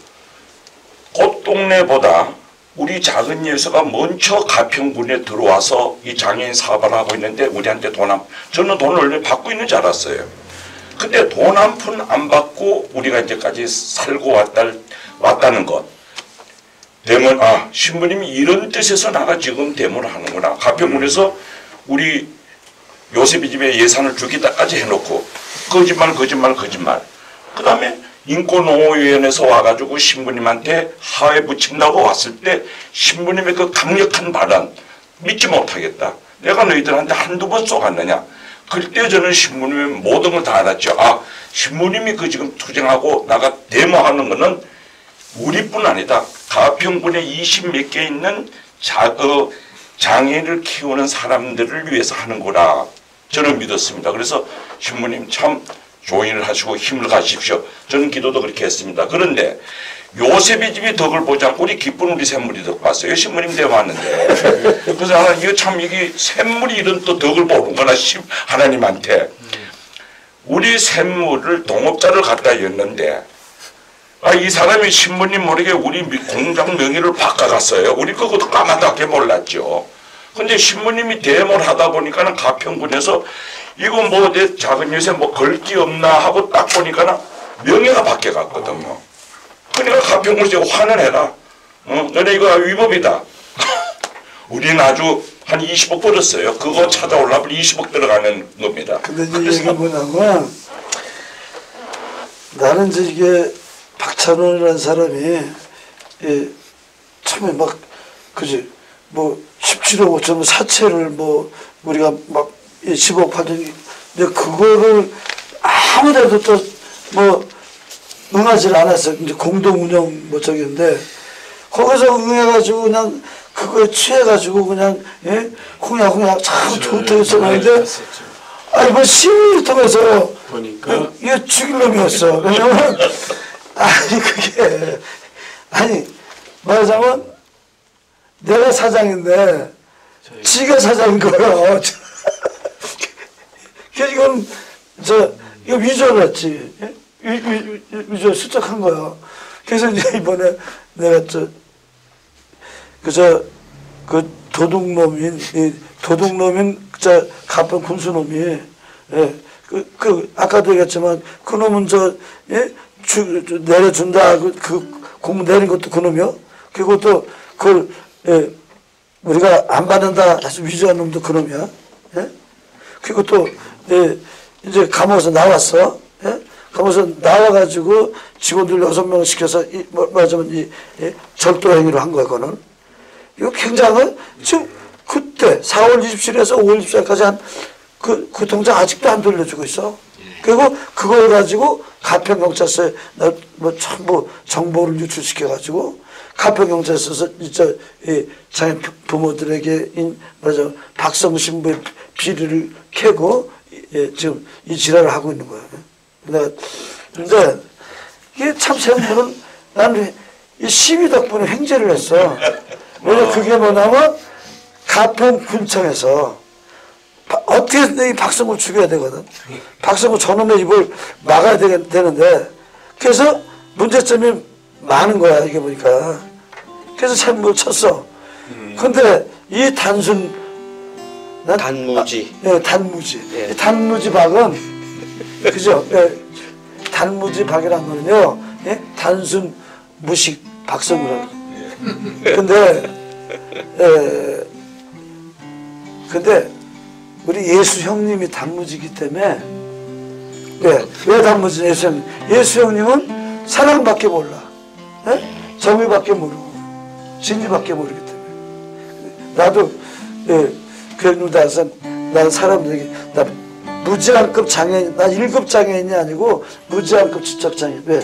꽃동네보다 우리 작은 예수가 먼저 가평군에 들어와서 이 장애인 사업을 하고 있는데 우리한테 저는 돈을 얼마 받고 있는 줄 알았어요. 근데 돈 한 푼 안 받고 우리가 이제까지 살고 왔다는 것. 데모, 신부님이 이런 뜻에서 나가 지금 데모를 하는구나. 가평군에서 우리 요셉이 집에 예산을 주기다까지 해놓고 거짓말. 그 다음에 인권옹호위원회에서 와가지고 신부님한테 하회 붙인다고 왔을 때 신부님의 그 강력한 발언 믿지 못하겠다. 내가 너희들한테 한두 번 쏘갔느냐. 그때 저는 신부님의 모든 걸 다 알았죠. 신부님이 그 지금 투쟁하고 나가 데모하는 거는 우리뿐 아니다. 가평군에 20몇 개 있는 장애인을 키우는 사람들을 위해서 하는 거라 저는 믿었습니다. 그래서 신부님 참 조인을 하시고 힘을 가십시오. 저는 기도도 그렇게 했습니다. 그런데 요셉의 집이 덕을 보지 않고 우리 기쁜 우리 샘물이 덕 봤어요. 신부님 되어 왔는데. 그래서 하나님, 이거 참 이게 샘물이 이런 또 덕을 보는구나 하나님한테. 우리 샘물을 동업자를 갖다 였는데 이 사람이 신부님 모르게 우리 공장 명의를 바꿔갔어요. 우리 그것도 까마득하게 몰랐죠. 근데 신부님이 데모를 하다 보니까는 가평군에서 이거 뭐 내 작은 요새 뭐 걸기 없나 하고 딱 보니까는 명예가 바뀌어갔거든요. 그러니까 가평군에서 화는 해라. 너네 이거 위법이다. 우리는 아주 한 20억 벌었어요. 그거 찾아오려면 20억 들어가는 겁니다. 근데 이제 얘기가 뭐냐면 나는 이제 이게 박찬원이라는 사람이 처음에 막 그지 뭐 17억 5천 사채를 뭐 우리가 막 10억 받으니 근데 그거를 아무데도 또 뭐 응하지 않았어요. 이제 공동 운영 뭐 저기인데 거기서 응해가지고 그냥 그거에 취해가지고 그냥 홍야 참 좋다 했었는데 뭐 시위를 통해서 보니까 이게 죽일 놈이었어. 왜냐면 그게 말하자면 내가 사장인데 지가 사장인 거야. 이건 이거 위조를 했지. 위조 수작한 거야. 그래서 이제 이번에 내가 그 도둑놈인 가평 군수놈이 아까도 얘기했지만 그 놈은 내려준다 그 공문 내린 것도 그놈이요. 그리고 또 그걸 우리가 안 받는다 해서 위조한 놈도 그놈이야. 그리고 또 이제 감옥에서 나왔어. 감옥에서 나와가지고 직원들 6명을 시켜서 말하자면 절도 행위를 한 거야. 그거는 이거 굉장히 지금 그때 4월 27일에서 5월 24일까지 한 그 통장 아직도 안 돌려주고 있어. 그리고 그걸 가지고 가평경찰서에 뭐 전부 정보를 유출시켜가지고 가평경찰서에서 장애 부모들에게 맞아 박성우 신부의 비리를 캐고 지금 이 지랄을 하고 있는 거야. 근데 이게 참 세운들은 나는 이 시위 덕분에 횡재를 했어. 왜냐 그게 뭐냐면 가평군청에서 어떻게 이 박성우를 죽여야 되거든. 박성우 저놈의 입을 막아야 되는데 그래서 문제점이 많은 거야 이게 보니까. 그래서 샘물 쳤어. 근데 이 단순 단무지. 예, 단무지. 예. 이 단무지 박은 그죠? 예, 단무지 박이란 거는요, 예? 단순 무식 박성이라고. 근데 우리 예수 형님이 단무지이기 때문에 왜 단무지 예수 형님? 예수 형님은 사랑밖에 몰라, 예? 정의밖에 모르고 진리밖에 모르기 때문에 나도 교육님 나서 난 사람들에게 나 무제한급 장애인, 나 1급 장애인이 아니고 무제한급 지적 장애인. 왜?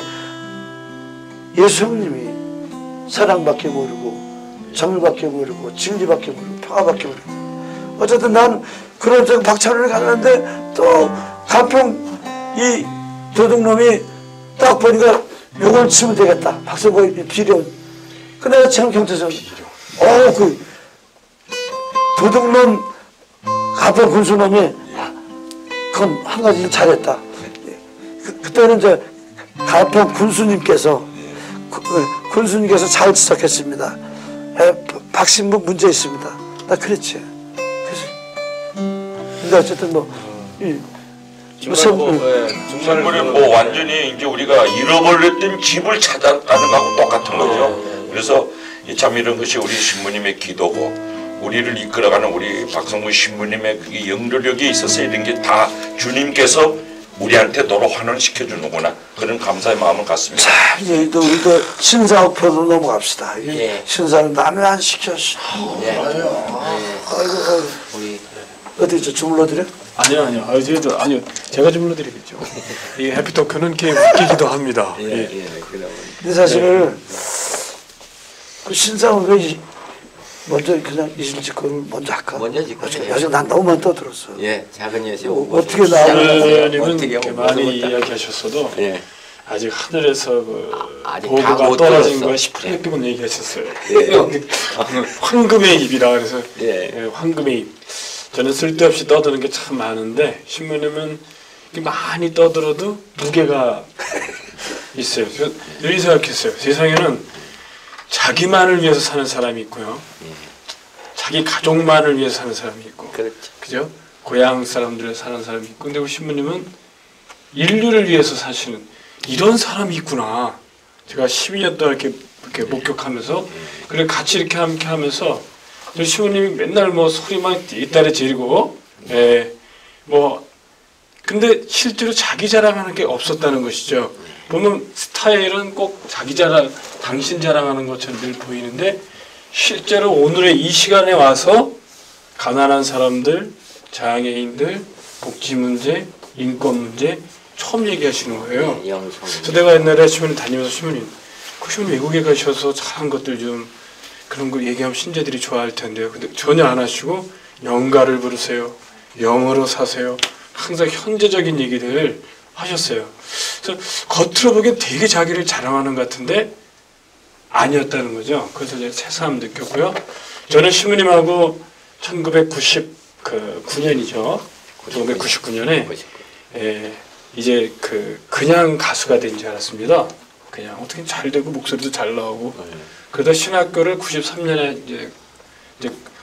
예수 형님이 사랑밖에 모르고 정의밖에 모르고 진리밖에 모르고 평화밖에 모르고 어쨌든 나는 그런 박찬호를 갔는데 또 가평 이 도둑놈이 딱 보니까 요걸 치면 되겠다. 박성호의 비련. 근데 내가 지금 경찰서 그 도둑놈 가평 군수놈이 그건 한 가지 잘했다. 그때는 이제 가평 군수님께서 군수님께서 잘 지적했습니다. 박신부 문제 있습니다. 나 그랬지. 그래서 근데 어쨌든 정말 뭐 완전히 이제 우리가 잃어버렸던 집을 찾아가는 거하고 똑같은 거죠. 그래서 참 이런 것이 우리 신부님의 기도고 우리를 이끌어가는 우리 박성무 신부님의 그게 영도력이 있어서 이런 게 다 주님께서 우리한테 도로 환원시켜주는구나 그런 감사의 마음을 갖습니다. 자, 이제 또 우리도 신사옥표로 넘어갑시다. 예. 신사를 남의 안 시켰어. 예. 아이고. 우리 어디 저 주물러드려? 아니요. 아니요. 제가 좀 불러드리겠죠. 이 해피토크는 꽤 웃기기도 합니다. 예. 근데 사실 그 신사옥 왜 먼저 그냥 이실직거를 먼저 할까? 먼저 짓고 아직 난 너무 많이 떠들었어. 예, 작은 예수 어떻게 나오는 하나님은 어떻게 많이 이야기하셨어도 예. 아직 하늘에서 그 아직 보고가 다 못 떨어진 들었어. 거 10분의 1급은 얘기하셨어요. 예. 황금의 입이라 그래서 예. 황금의 입. 저는 쓸데없이 떠드는 게 참 많은데 신부님은 많이 떠들어도 무게가 있어요. 늘 생각했어요. 세상에는 자기만을 위해서 사는 사람이 있고요. 자기 가족만을 위해서 사는 사람이 있고, 그렇죠. 그죠? 고향 사람들을 사는 사람이 있고, 근데 우리 신부님은 인류를 위해서 사시는 이런 사람이 있구나. 제가 12년 동안 이렇게 목격하면서, 그래 같이 이렇게 함께 하면서, 우리 신부님이 맨날 뭐 소리만 뒷다리 지르고, 근데 실제로 자기 자랑하는 게 없었다는 것이죠. 보면 스타일은 꼭 자기 자랑, 당신 자랑하는 것처럼 늘 보이는데 실제로 오늘의 이 시간에 와서 가난한 사람들, 장애인들, 복지 문제, 인권 문제 처음 얘기하시는 거예요. 그래서 내가 옛날에 신부님 다니면서 신부님 외국에 가셔서 잘한 것들 좀 그런 거 얘기하면 신자들이 좋아할 텐데요. 근데 전혀 안 하시고 영가를 부르세요. 영어로 사세요. 항상 현재적인 얘기를 하셨어요. 그래서 겉으로 보기엔 되게 자기를 자랑하는 것 같은데 아니었다는 거죠. 그래서 제가 새삼 느꼈고요. 저는 신부님하고 1999년이죠. 1999년에 이제 그냥 가수가 된 줄 알았습니다. 그냥 어떻게 잘 되고 목소리도 잘 나오고 그러다 신학교를 93년에 이제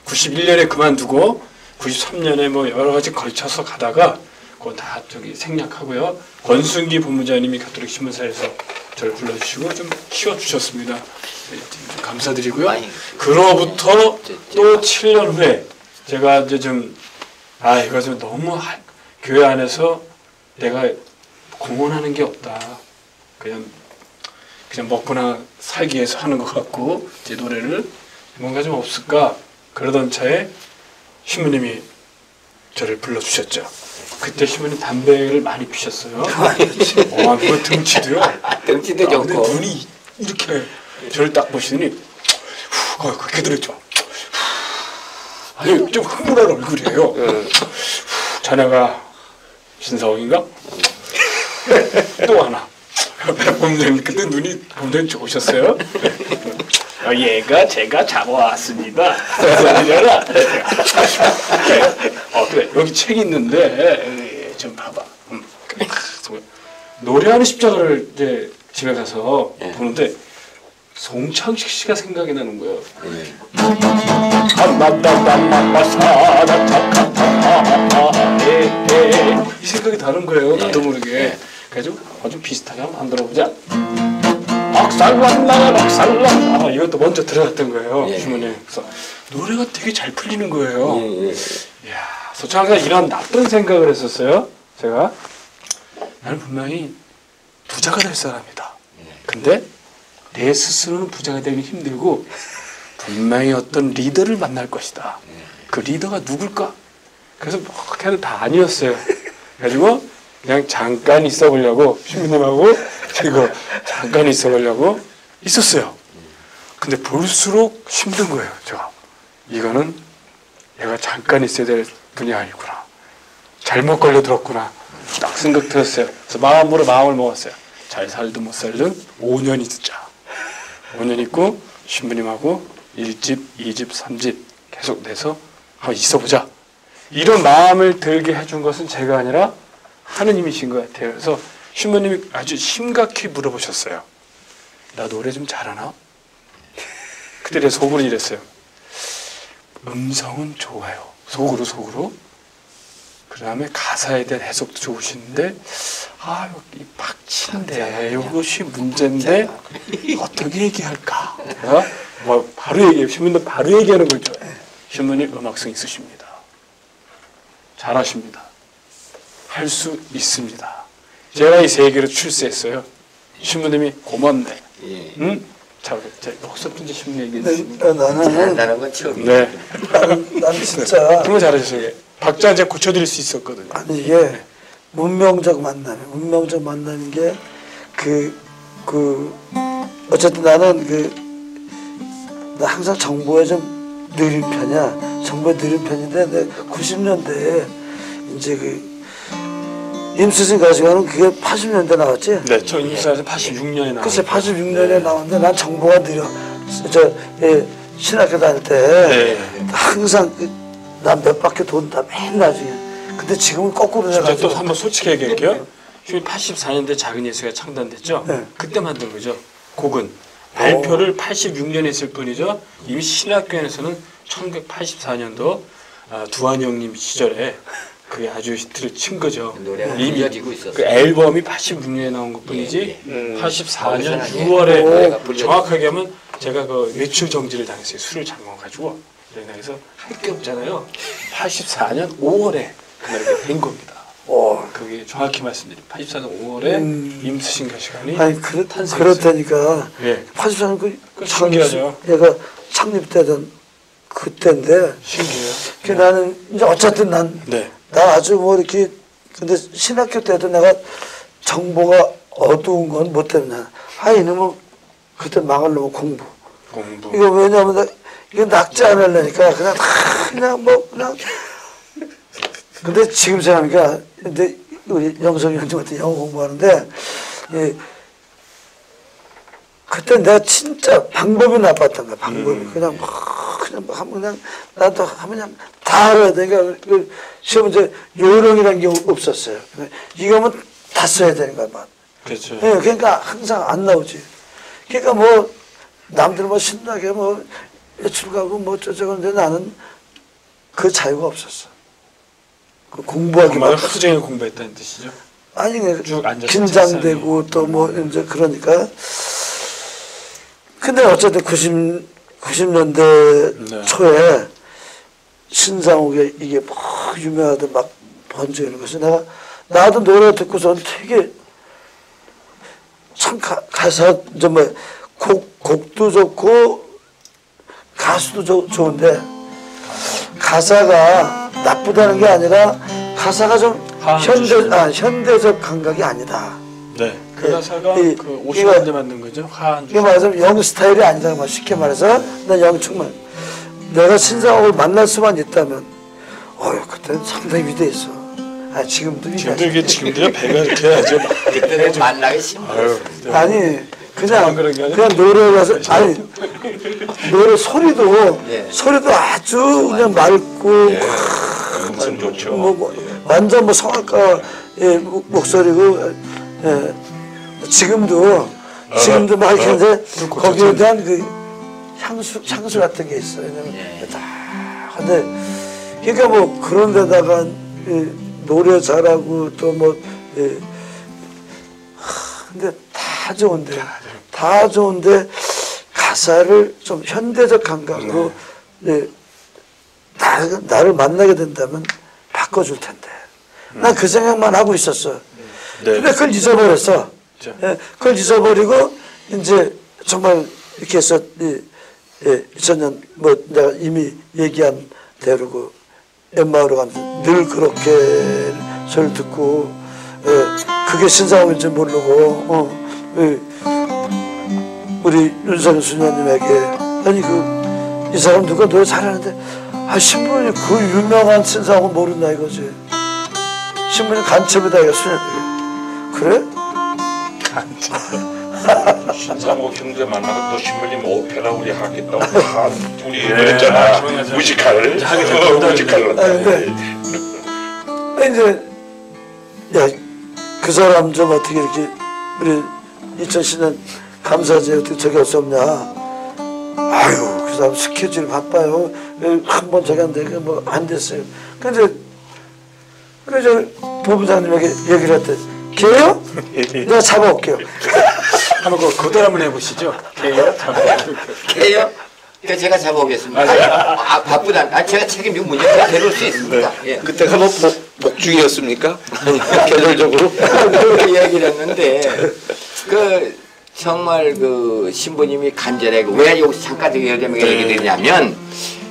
91년에 그만두고 93년에 뭐 여러 가지 걸쳐서 가다가 그거 다 생략하고요. 권순기 본부장님이 가톨릭 신문사에서 저를 불러주시고 좀 키워주셨습니다. 좀 감사드리고요. 그로부터 또 7년 후에 제가 이제 이거 좀 너무 교회 안에서 내가 공헌하는 게 없다. 그냥 먹거나 살기 위해서 하는 것 같고 제 노래를 뭔가 좀 없을까 그러던 차에 신부님이 저를 불러주셨죠. 그때 신부님 담배를 많이 피셨어요. 그 등치도요. 등치도 좋고. 근데 눈이 이렇게 저를 딱 보시더니 그렇게 들었죠. 아니 좀 흥분한 얼굴이에요. 자네가 신사옥인가? 또 하나. 본부장님 그때 눈이 본부장님 좋으셨어요. 얘가 제가 잡아왔습니다. 그래 여기 책 있는데 좀 봐봐. 노래하는 십자가를 이제 집에 가서 보는데 송창식 씨가 생각이 나는 거예요. 예. 이 생각이 나는 거예요. 나도 모르게. 예. 그래가지고 아주 비슷하게 한번 만들어보자. 막살났나 막살났나 이것도 먼저 들어갔던 거예요. 예. 주머니에. 그래서 노래가 되게 잘 풀리는 거예요. 예. 이야, 소창가 이런 나쁜 생각을 했었어요. 제가 나는 분명히 부자가 될 사람이다. 근데 내 스스로는 부자가 되기 힘들고 분명히 어떤 리더를 만날 것이다. 그 리더가 누굴까? 그래서 뭐 걔는 다 아니었어요. 그래가지고 그냥 잠깐 있어보려고 신부님하고 이거 잠깐 있어보려고 있었어요. 근데 볼수록 힘든 거예요. 이거는 얘가 잠깐 있어야 될 분이 아니구나. 잘못 걸려들었구나. 딱 생각 들었어요. 그래서 마음으로 마음을 먹었어요. 잘 살든 못 살든 5년 있자. 5년 있고 신부님하고 1집, 2집, 3집 계속 내서 한번 있어보자. 이런 마음을 들게 해준 것은 제가 아니라 하느님이신 것 같아요. 그래서 신부님이 아주 심각히 물어보셨어요. 나 노래 좀 잘하나? 그때 내 속으로 이랬어요. 음성은 좋아요. 속으로. 그 다음에 가사에 대한 해석도 좋으신데 여기 박치인데 이것이 문제인데 어떻게 얘기할까? 뭐 바로 얘기해요. 신부님 바로 얘기하는 걸 좋아해요. 신부님 음악성 있으십니다. 잘하십니다. 할 수 있습니다. 제가 이 세계로 출세했어요. 신부님이 고맙네. 예. 응? 자, 혹석준지 신부님 얘기해 주십니다. 나는 잘한다는 건 처음이에요. 네. 난 진짜 정말 잘하셨어요. 박자 이제 고쳐드릴 수 있었거든요. 아니 이게 문명적 만남인 게 어쨌든 나는 나 항상 정보에 좀 느린 편이야. 정보에 느린 편인데 내 90년대에 이제 임수진 가수가 하는 그게 80년대 나왔지? 네, 저 임수진에서 86년에 글쎄 나왔어요. 86년에 나왔는데 난 정보가 느려. 신학교 다닐 때 항상 난 몇 바퀴 돈다 맨 나중에. 근데 지금은 거꾸로 진짜 돼가지고. 또 한번 솔직히 얘기할게요. 84년대 작은 예수가 창단됐죠. 네. 그때 만든 거죠. 곡은 발표를 86년에 했을 뿐이죠. 이미 신학교에서는 1984년도 두한영님 시절에 그게 아주 히트를 친 거죠. 노래가 이미 불려지고 있었어요. 그 앨범이 86년에 나온 것뿐이지. 예. 84년 거기서는 6월에 노래가 불려지고 정확하게 하면 제가 그 외출 정지를 당했어요. 술을 잘 먹어가지고. 그래서 할 게 없잖아요. 84년 5월에 그날 된 겁니다. 그게 정확히 말씀드리면 84년 5월에 임수신 가시관이 아니 그렇다니까. 예. 84년 그 신기하죠. 얘가 창립되던 그때인데. 신기해요. 그 나는 이제 어쨌든 난 아주 뭐 이렇게 근데 신학교 때도 내가 정보가 어두운 건 뭐 때문에 이놈은 그때 막으려고 공부. 이거 왜냐면 이거 낙지 안 하려니까 그냥 근데 지금 생각하니까 근데 우리 영석이 형님한테 영어 공부하는데 그때 내가 진짜 방법이 나빴던 거야. 방법이 그냥 나도 하면 다 알아야 되니까 시험 이제 요령이라는 게 없었어요. 이거면 다 써야 되는 거야. 그렇죠. 네, 그러니까 항상 안 나오지. 그러니까 뭐 남들 뭐 신나게 뭐 외출 가고 뭐 어쩌고저쩌고 나는 그 자유가 없었어. 그 공부하기만. 하루 종일 공부했다는 뜻이죠? 아니 쭉 앉아서 긴장되고 또 뭐 이제 그러니까. 근데 어쨌든 90년대 초에 신상옥에 이게 막 유명하던 막 번지는 것이 나도 노래 듣고서 되게 참 가사 좀 뭐 곡도 좋고 가수도 좋은데 가사가 나쁘다는 게 아니라 가사가 좀 현대적 감각이 아니다. 네. 그 가사가 그 50년대 만든 거죠. 이게 말하자면 영 스타일이 아니다. 쉽게 말해서 난 영충만 내가 신상옥을 만날 수만 있다면 그때는 상당히 위대했어. 지금도 위대하지. 지금도요 배가 이렇게 해야죠. 그때는 만나기 힘들었어요. 아니 그냥 그런 게 그냥 노래 가서 노래 소리도 아주 그냥 맑고 음성 좋죠. 뭐 완전 뭐 성악가 목소리고 지금도 지금도 막 있는데 거기에 대한 그 향수 같은 게 있어요. 왜냐면 다 근데 그러니까 뭐 그런 데다가 노래 잘하고 또 뭐 근데 다 좋은데 가사를 좀 현대적 감각으로 나를 만나게 된다면 바꿔줄 텐데. 난 그 생각만 하고 있었어. 근데 그걸 잊어버렸어. 그걸 잊어버리고 이제 정말 이렇게 해서 2000년 뭐 내가 이미 얘기한 대로고 엠마오로 가면서 늘 그렇게 소리를 듣고 그게 신사옥인지 모르고 우리 윤석열 수녀님에게 아니 이 사람 누가 노래 잘하는데 신부님 그 유명한 신사옥은 모른다 이거지. 신부님 간첩이다 이거 수녀님. 그래? 신상옥 형제 만나고 또 신부님 오페라 우리 하겠다고 다 우리 그랬잖아. 무지칼을 무지칼로. 근데 이제 야 그 사람 좀 어떻게 이렇게 우리 2010년 감사제 어떻게 저기 할 수 없냐. 아유 그 사람 스케줄 바빠요. 한 번 저기 한데 뭐 안 됐어요. 근데 그래서 부부장님에게 얘기를 했대. 걔요? 내가 잡아올게요. 한번 그도 한번 해보시죠. 개요? 개요? 그러니까 제가 잡아오겠습니다. 바쁘다. 제가 책임지고 문제 데려올 수 있습니다. 예. 그때가 뭐 목중이었습니까? 계절적으로 그렇게 얘기를 했는데 정말 신부님이 간절하게 왜 여기서 잠깐 얘기 드리냐면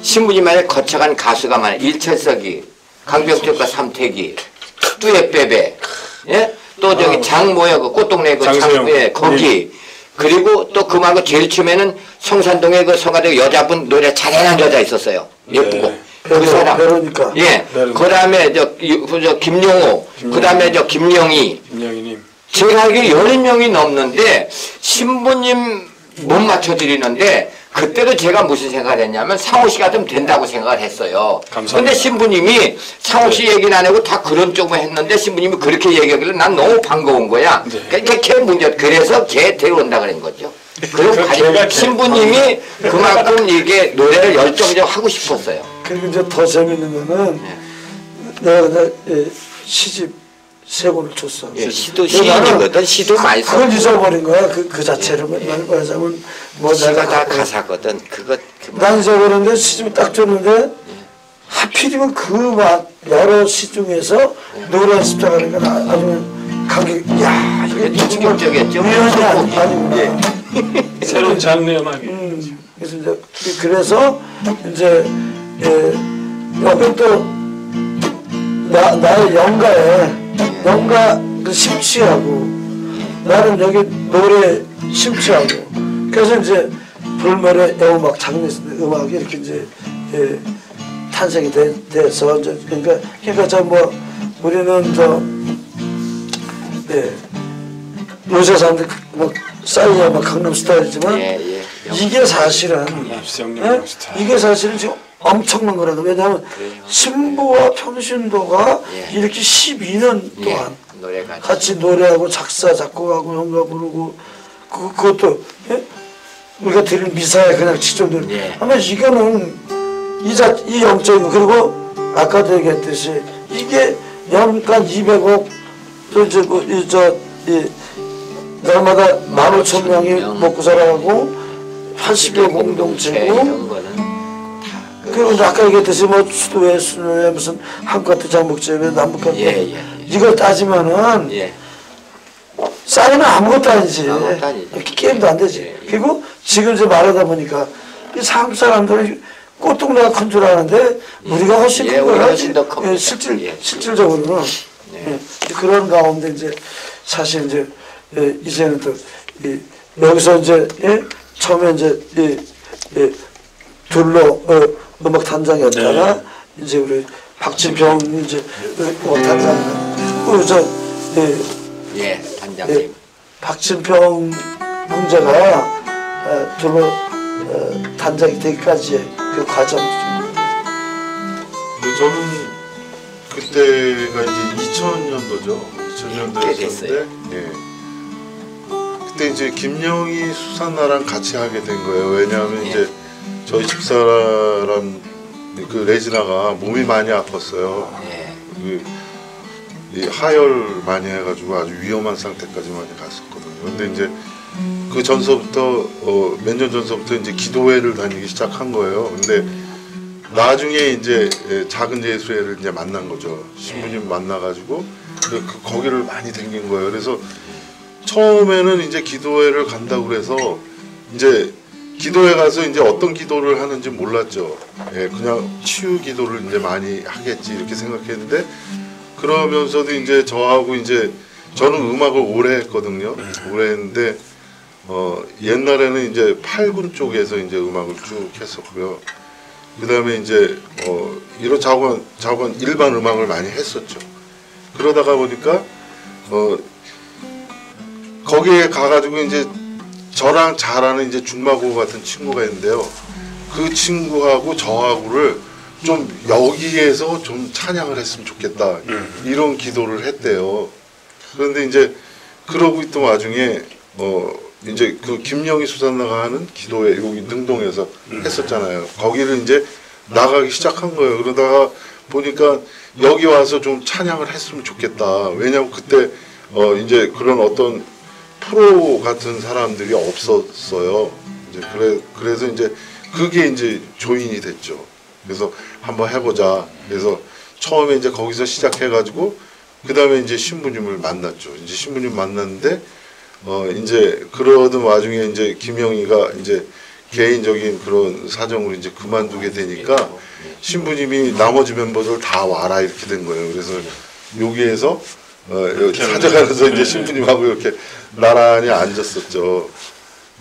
신부님만의 거쳐간 가수가 많아요. 일철석이, 강병철과 삼태기, 뚜엣빼빼, 예? 또 저기 장모여 꽃동네 거기 그리고 또 그 말고 제일 처음에는 성산동에 성가대 여자분 노래 잘하는 여자 있었어요. 예쁘고 그 사람. 그러니까. 예. 그다음에 저 김용호, 그다음에 저 김영희님. 제가 알기로 10명이 넘는데 신부님 못 맞춰드리는데 그때도 제가 무슨 생각을 했냐면 상호 씨가 좀 된다고 생각을 했어요. 그런데 신부님이 상호 씨 얘기는 안 하고 다 그런 쪽만 했는데 신부님이 그렇게 얘기하길래 난 너무 반가운 거야. 그러니까 걔 문제 그래서 걔 데려온다 그런 거죠. 그리고 신부님이 그만큼 이게 노래를 열정적으로 하고 싶었어요. 그리고 이제 더 재밌는 거는 내가 시집 세 권을 줬어. 예, 시인이거든. 시도 많이 써. 그걸 잊어버린 거야. 그 자체를 말하자면 뭐 시가 다 가사거든. 난 잊어버렸는데 시집을 딱 줬는데 하필이면 막 여러 시 중에서 노래 연습장하는 건 아주 감격. 야 이게 충격적이었죠. 우연이 아니구나. 새로운 장르 음악이. 그래서 이제 여기 또 나의 영가 그 심취하고 나는 여기 노래 심취하고 그래서 이제 불멸의 애음악 장르 음악이 이렇게 이제 탄생이 돼서 이제 그러니까 저 뭐 우리는 요새 사람들 뭐 싸이야 막 강남 스타일이지만 이게 사실은 이게 사실은 지금 엄청난 거라고. 왜냐하면 신부와 평신도가 이렇게 12년 동안 같이 노래하고 작사 작곡하고 연가 부르고 그것도 우리가 드리는 미사에 그냥 치조들 아마 이거는 이 영적인 거. 그리고 아까도 얘기했듯이 이게 연간 200억 또 이제 날마다 15,000명이 먹고 살아가고 80여 공동체고 그리고 아까 얘기했듯이 뭐 수도에 무슨 한국같은 장목제에 남북한테 이걸 따지면은 싸이는 아무것도 아니지. 게임도 안 되지. 그리고 지금 이제 말하다 보니까 이 한국 사람들은 꽃동네가 큰 줄 아는데 우리가 훨씬 큰 거라. 실질적으로는 그런 가운데 이제 사실 이제 이제는 또 여기서 이제 처음에 이제 둘로 음악 단장이었다가 이제 우리 박진평 이제 단장 단장님 박진평 문제가 둘로 단장이 되기까지의 그 과정이죠. 저는 그때가 이제 2000년도죠. 2000년도였는데 그때 그때 이제 김영희 수산나랑 같이 하게 된 거예요. 왜냐하면 이제 저희 집사람 그 레지나가 몸이 많이 아팠어요. 예. 이 하혈 많이 해가지고 아주 위험한 상태까지 많이 갔었거든요. 근데 이제 그 전서부터 몇 년 전서부터 이제 기도회를 다니기 시작한 거예요. 근데 나중에 이제 작은 예수회를 이제 만난 거죠. 신부님 만나가지고 거기를 많이 댕긴 거예요. 그래서 처음에는 이제 기도회를 간다고 그래서 이제 기도회 가서 이제 어떤 기도를 하는지 몰랐죠. 예, 그냥 치유 기도를 이제 많이 하겠지 이렇게 생각했는데 그러면서도 이제 저하고 이제 저는 음악을 오래 했거든요. 오래 했는데 옛날에는 이제 팔군 쪽에서 이제 음악을 쭉 했었고요. 그 다음에 이제 이런 작원 일반 음악을 많이 했었죠. 그러다가 보니까 거기에 가가지고 이제 저랑 잘 아는 이제 중마고 같은 친구가 있는데요. 그 친구하고 저하고를 좀 여기에서 좀 찬양을 했으면 좋겠다 이런 기도를 했대요. 그런데 이제 그러고 있던 와중에 이제 그 김영희 수산나가 하는 기도회 여기 능동에서 했었잖아요. 거기를 이제 나가기 시작한 거예요. 그러다가 보니까 여기 와서 좀 찬양을 했으면 좋겠다. 왜냐면 그때 이제 그런 어떤 프로 같은 사람들이 없었어요. 이제 그래서 이제 그게 이제 조인이 됐죠. 그래서 한번 해보자. 그래서 처음에 이제 거기서 시작해가지고 그 다음에 이제 신부님을 만났죠. 이제 신부님 만났는데 이제 그러던 와중에 이제 김영희가 이제 개인적인 그런 사정으로 이제 그만두게 되니까 신부님이 나머지 멤버들 다 와라 이렇게 된 거예요. 그래서 여기에서 찾아가면서 이제 신부님하고 이렇게 나란히 앉았었죠.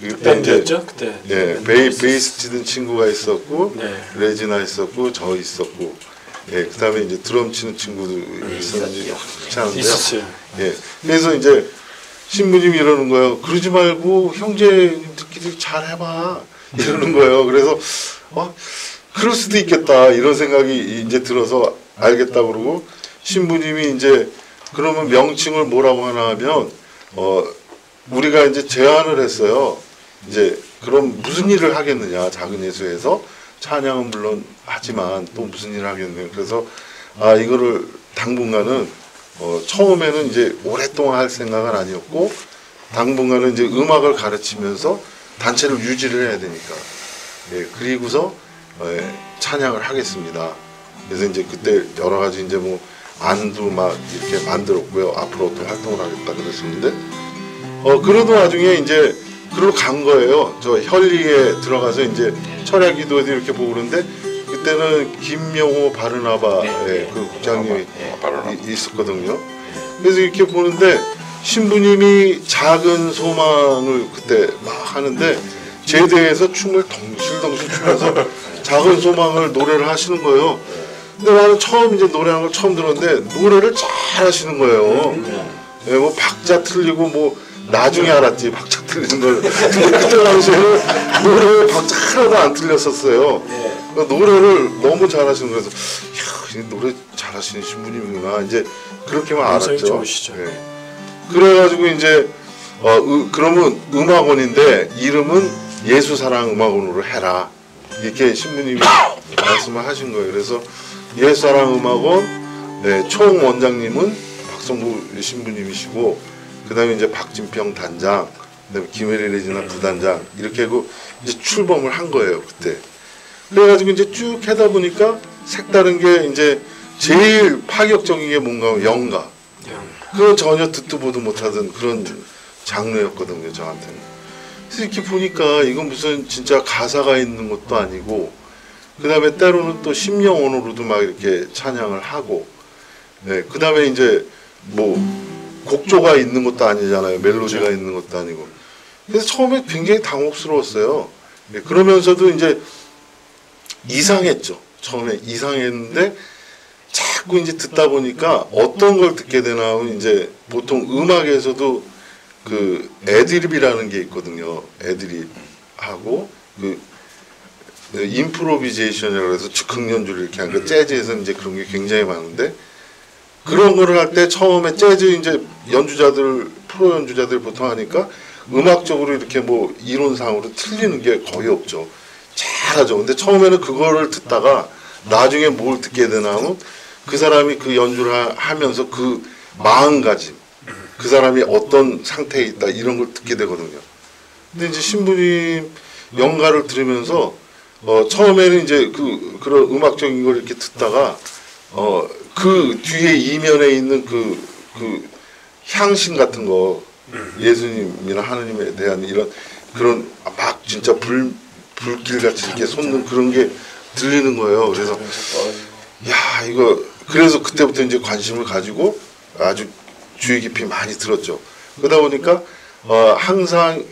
그때 이제 그때. 예, 베이스 치던 친구가 있었고 네. 레지나 있었고 저 있었고 예, 그다음에 이제 드럼 치는 친구도 있었는지 그렇지 않은데요. 있었어요. 예, 그래서 이제 신부님이 이러는 거예요. 그러지 말고 형제들끼리 잘 해봐 이러는 거예요. 그래서 그럴 수도 있겠다 이런 생각이 이제 들어서 알겠다 그러고 신부님이 이제 그러면 명칭을 뭐라고 하나 하면 우리가 이제 제안을 했어요. 이제 그럼 무슨 일을 하겠느냐 작은 예수에서 찬양은 물론 하지만 또 무슨 일을 하겠느냐. 그래서 이거를 당분간은 처음에는 이제 오랫동안 할 생각은 아니었고 당분간은 이제 음악을 가르치면서 단체를 유지를 해야 되니까 예, 그리고서 찬양을 하겠습니다. 그래서 이제 그때 여러 가지 이제 뭐 안도 막 이렇게 만들었고요. 앞으로 어떤 활동을 하겠다 그랬었는데 그러던 와중에 이제 그러고 간 거예요. 저 현리에 들어가서 이제 철야 기도회도 이렇게 보고 그러는데 그때는 김명호 바르나바의 그 국장님이 있었거든요. 그래서 이렇게 보는데 신부님이 작은 소망을 그때 막 하는데 제대에서 춤을 덩실덩실 추면서 작은 소망을 노래를 하시는 거예요. 근데 나는 처음 이제 노래하는 걸 처음 들었는데 노래를 잘 하시는 거예요. 예, 뭐 박자 틀리고 뭐 나중에 알았지 박자 틀리는 걸. 근데 그때 당시에는 노래 박자 하나도 안 틀렸었어요. 노래를 너무 잘하시는 거여서 이야, 노래 잘하시는 신부님이구나 이제 그렇게만 알았죠. 좋으시죠. 예. 그래가지고 이제 그러면 음악원인데 이름은 예수사랑음악원으로 해라 이렇게 신부님이 말씀을 하신 거예요. 그래서 예수사랑음악원 총 원장님은 박성구 신부님이시고 그 다음에 이제 박진평 단장, 그다음에 김혜리 레지나 부단장 이렇게 하고 이제 출범을 한 거예요 그때. 그래가지고 이제 쭉 하다 보니까 색다른 게 이제 제일 파격적인 게 뭔가 영가. 그건 전혀 듣도 보도 못하던 그런 장르였거든요 저한테는. 그래서 이렇게 보니까 이건 무슨 진짜 가사가 있는 것도 아니고 그 다음에 때로는 또 심령언어로도 막 이렇게 찬양을 하고 그 다음에 이제 뭐 곡조가 있는 것도 아니잖아요. 멜로디가 있는 것도 아니고. 그래서 처음에 굉장히 당혹스러웠어요. 그러면서도 이제 이상했죠. 처음에 이상했는데 자꾸 이제 듣다 보니까 어떤 걸 듣게 되나 하면 이제 보통 음악에서도 그 애드립이라는 게 있거든요. 애드립하고 그 임프로비제이션이라고 해서 즉흥 연주를 이렇게 하는 거 재즈에서는 이제 그런 게 굉장히 많은데 그런 거를 할 때 처음에 재즈 이제 연주자들 프로 연주자들 보통 하니까 음악적으로 이렇게 뭐 이론상으로 틀리는 게 거의 없죠. 잘하죠. 근데 처음에는 그거를 듣다가 나중에 뭘 듣게 되나 하면 그 사람이 그 연주를 하면서 그 마음가짐, 그 사람이 어떤 상태에 있다 이런 걸 듣게 되거든요. 근데 이제 신부님 연가를 들으면서 처음에는 이제 그런 음악적인 걸 이렇게 듣다가 그 뒤에 이면에 있는 그 향신 같은 거 예수님이나 하느님에 대한 이런 그런 막 진짜 불길같이 이렇게 솟는 그런 게 들리는 거예요. 그래서 야 이거 그래서 그때부터 이제 관심을 가지고 아주 주의 깊이 많이 들었죠. 그러다 보니까 항상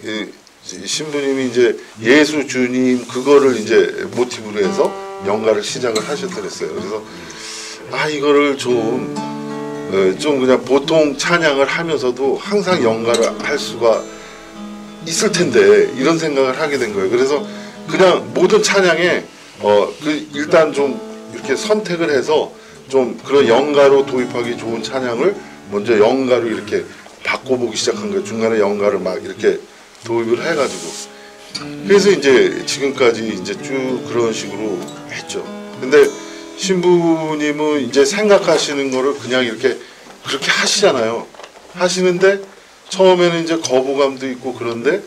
신부님이 이제 예수 주님 그거를 이제 모티브로 해서 연가를 시작을 하셨더랬어요. 그래서 이거를 좀 그냥 보통 찬양을 하면서도 항상 연가를 할 수가 있을 텐데 이런 생각을 하게 된 거예요. 그래서 그냥 모든 찬양에 일단 좀 이렇게 선택을 해서 좀 그런 연가로 도입하기 좋은 찬양을 먼저 연가로 이렇게 바꿔보기 시작한 거예요. 중간에 연가를 막 이렇게 도입을 해가지고 그래서 이제 지금까지 이제 쭉 그런 식으로 했죠. 근데 신부님은 이제 생각하시는 거를 그냥 이렇게 그렇게 하시잖아요. 하시는데 처음에는 이제 거부감도 있고 그런데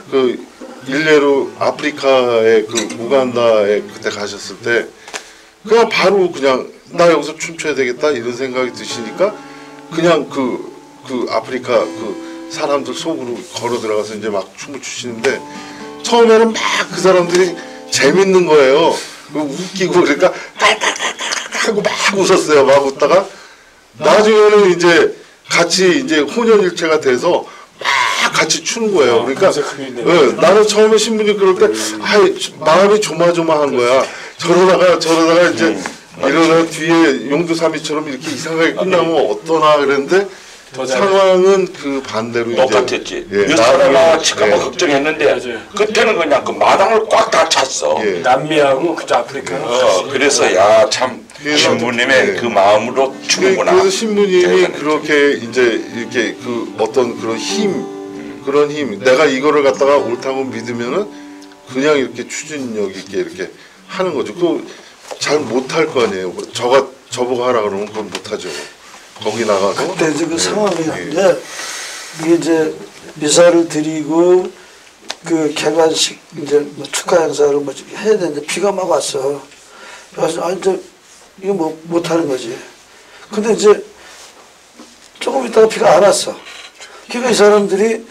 그 일례로 아프리카의 그 우간다에 그때 가셨을 때 그냥 바로 그냥 나 여기서 춤춰야 되겠다 이런 생각이 드시니까 그냥 그 아프리카 그 사람들 속으로 걸어 들어가서 이제 막 춤을 추시는데 처음에는 막 그 사람들이 재밌는 거예요. 웃기고 그러니까 하고 막 웃었어요. 막 웃다가 나중에는 이제 같이 이제 혼연일체가 돼서 막 같이 추는 거예요. 그러니까 나는 처음에 신부님 그럴 때 마음이 조마조마한 거야. 저러다가 이제 이러다 뒤에 용두사미처럼 이렇게 이상하게 끝나면 어떠나 그랬는데 상황은 그 반대로 똑같았지. 이제 사람아 칠까봐 걱정했는데 그때는 그냥 그 마당을 꽉 다 찼어. 남미하고 그저 아프리카는 그래서 야 참 신부님의 그 마음으로 추는구나. 그래서 신부님이 그렇게 이제 이렇게 그 어떤 그런 그런 힘 내가 이거를 갖다가 옳다고 믿으면은 그냥 이렇게 추진력 있게 이렇게 하는 거죠. 그거 잘 못할 거 아니에요. 저보고 하라 그러면 그건 못하죠. 거기 나가서 그때 이제 그 상황이었는데 이게 이제 미사를 드리고 그 개관식 이제 뭐 축하 행사를 뭐 해야 되는데 비가 막 왔어. 그래서 이제 이거 뭐 못하는 거지. 근데 이제 조금 있다가 비가 안 왔어. 그러니까 이 사람들이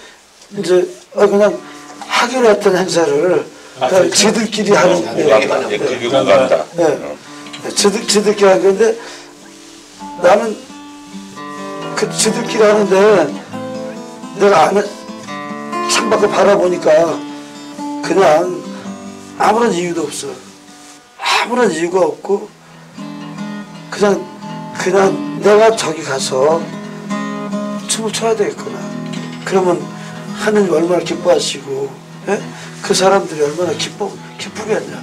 이제 그냥 하기로 했던 행사를 그냥 지들끼리 하는 그리고 간다. 지들끼리 하는 건데 나는 그 지들끼리 하는데 내가 창밖을 바라보니까 그냥 아무런 이유도 없어. 아무런 이유가 없고 그냥 내가 저기 가서 춤을 춰야 되겠구나. 그러면 하느님 얼마나 기뻐하시고 그 사람들이 얼마나 기쁘겠냐.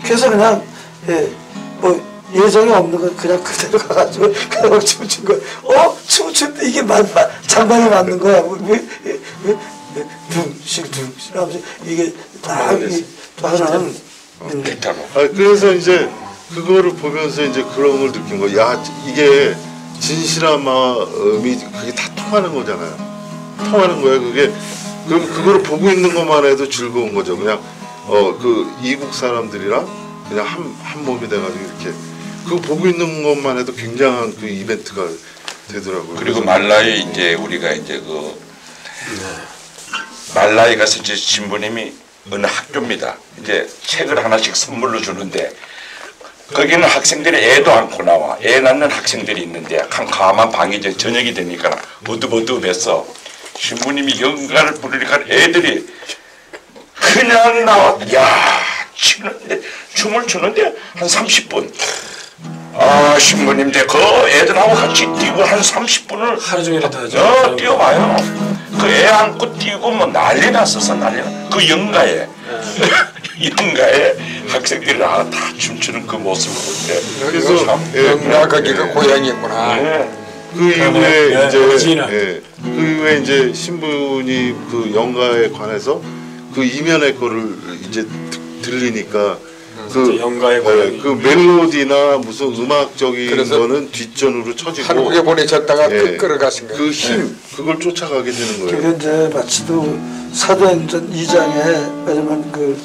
그래서 그냥 뭐 예정이 없는 건 그냥 그대로 가가지고 그냥 춤을 춘 거야. 춤을 출 때 이게 장단이 맞는 거야. 둥실 하면서 이게 딱 하나는 그래서 이제 그거를 보면서 이제 그런 걸 느낀 거야. 야 이게 진실한 마음이 그게 다 통하는 거잖아요. 통하는 거야. 그게 그럼 그거를 보고 있는 것만 해도 즐거운 거죠. 그냥 그 이국 사람들이랑 그냥 한 몸이 돼가지고 이렇게 그거 보고 있는 것만 해도 굉장한 그 이벤트가 되더라고요. 그리고 말라이 이제 우리가 이제 말라이 가서 이제 신부님이 어느 학교입니다. 이제 책을 하나씩 선물로 주는데 거기는 학생들이 애도 안고 나와. 애 낳는 학생들이 있는데 캄캄한 방이 이제 저녁이 되니까 어두컴컴해서 신부님이 연가를 부르니까 애들이 그냥 나와. 야 춤을 추는데 한 30분. 신부님 이제 그 애들하고 같이 뛰고 한 30분을 하루 종일 다 하죠. 뛰어와요. 그 애 안고 뛰고 뭐 난리 났었어. 그 연가에 학생들이 다 춤추는 그 모습을 볼 때 그래서 내가 거기가 고향이었구나. 그 이후에 네, 이제 진아. 예, 그 이후에 이제 신부님 그 연가에 관해서 그 이면의 거를 이제 들리니까 그 연가의 고향이. 그 멜로디나 무슨 음악적인 그래서 거는 뒷전으로 쳐지고 한국에 보내셨다가 예, 끌어가신 거예요. 그 힘 그걸 쫓아가게 되는 거예요. 그게 이제 마치도 사도행전 2장에 왜냐면 그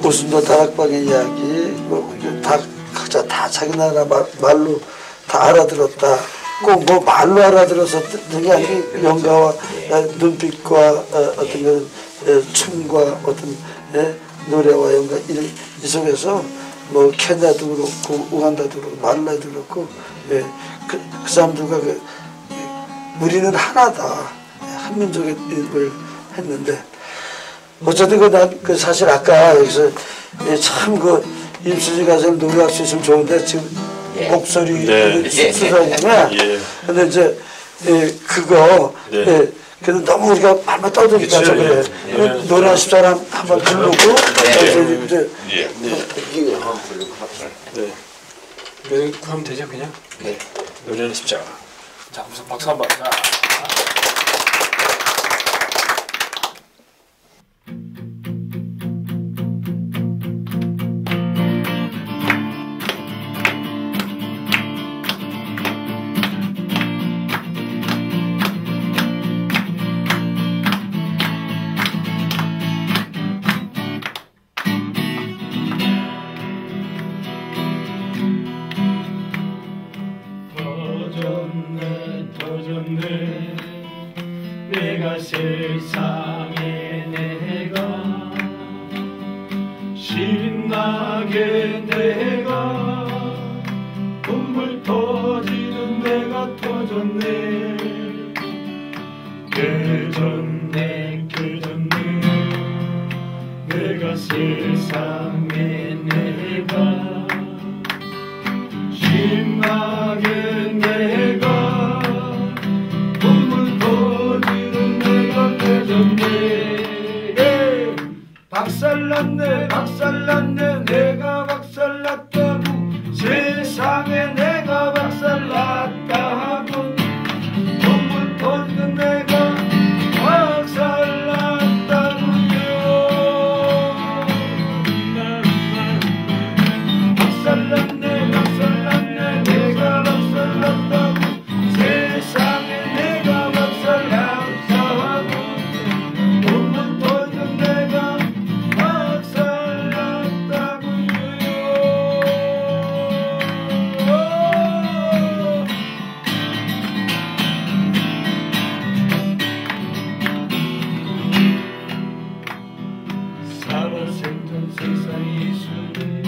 오순도 다락방의 이야기 뭐 이게 다 각자 다 자기 나라 말로 다 알아들었다. 꼭 뭐 말로 알아들어서 듣는 게 아니고 연가와 눈빛과 어떤 그런 춤과 어떤 노래와 연가 이 속에서 뭐 케냐도 그렇고 우간다도 그렇고 말라도 그렇고 그 사람들과 우리는 하나다. 한민족의 일을 했는데 어쨌든 그 사실 아까 여기서 참 그 임수지 가수를 노래할 수 있으면 좋은데 지금 목소리 수사냐면 근데 이제 그거 그래도 너무 우리가 말만 떠드니까 좀 그래. 노래하는 사람 한번 부르고 이제 그래서 하면 되죠 그냥. 노래는 십자가. 자, 우선 박수 한번. 자. 터졌네 내가 세상에 내가 신나게 내가 눈물 터지는 내가 터졌네 깨졌네 깨졌네 내가 세상에 내가 신나게 내가 눈물 터지는 내가 깨졌네 박살났네 박살났네 내가 박살났다고 세상에 내가 박살났다고 눈물 터지는 내가 박살났다고요 박살났네 박살났네 내가 박살났다고 세상에 내가 박살났다고 눈물 터지는 내가 박살났다고요 살아생전 세상 예수를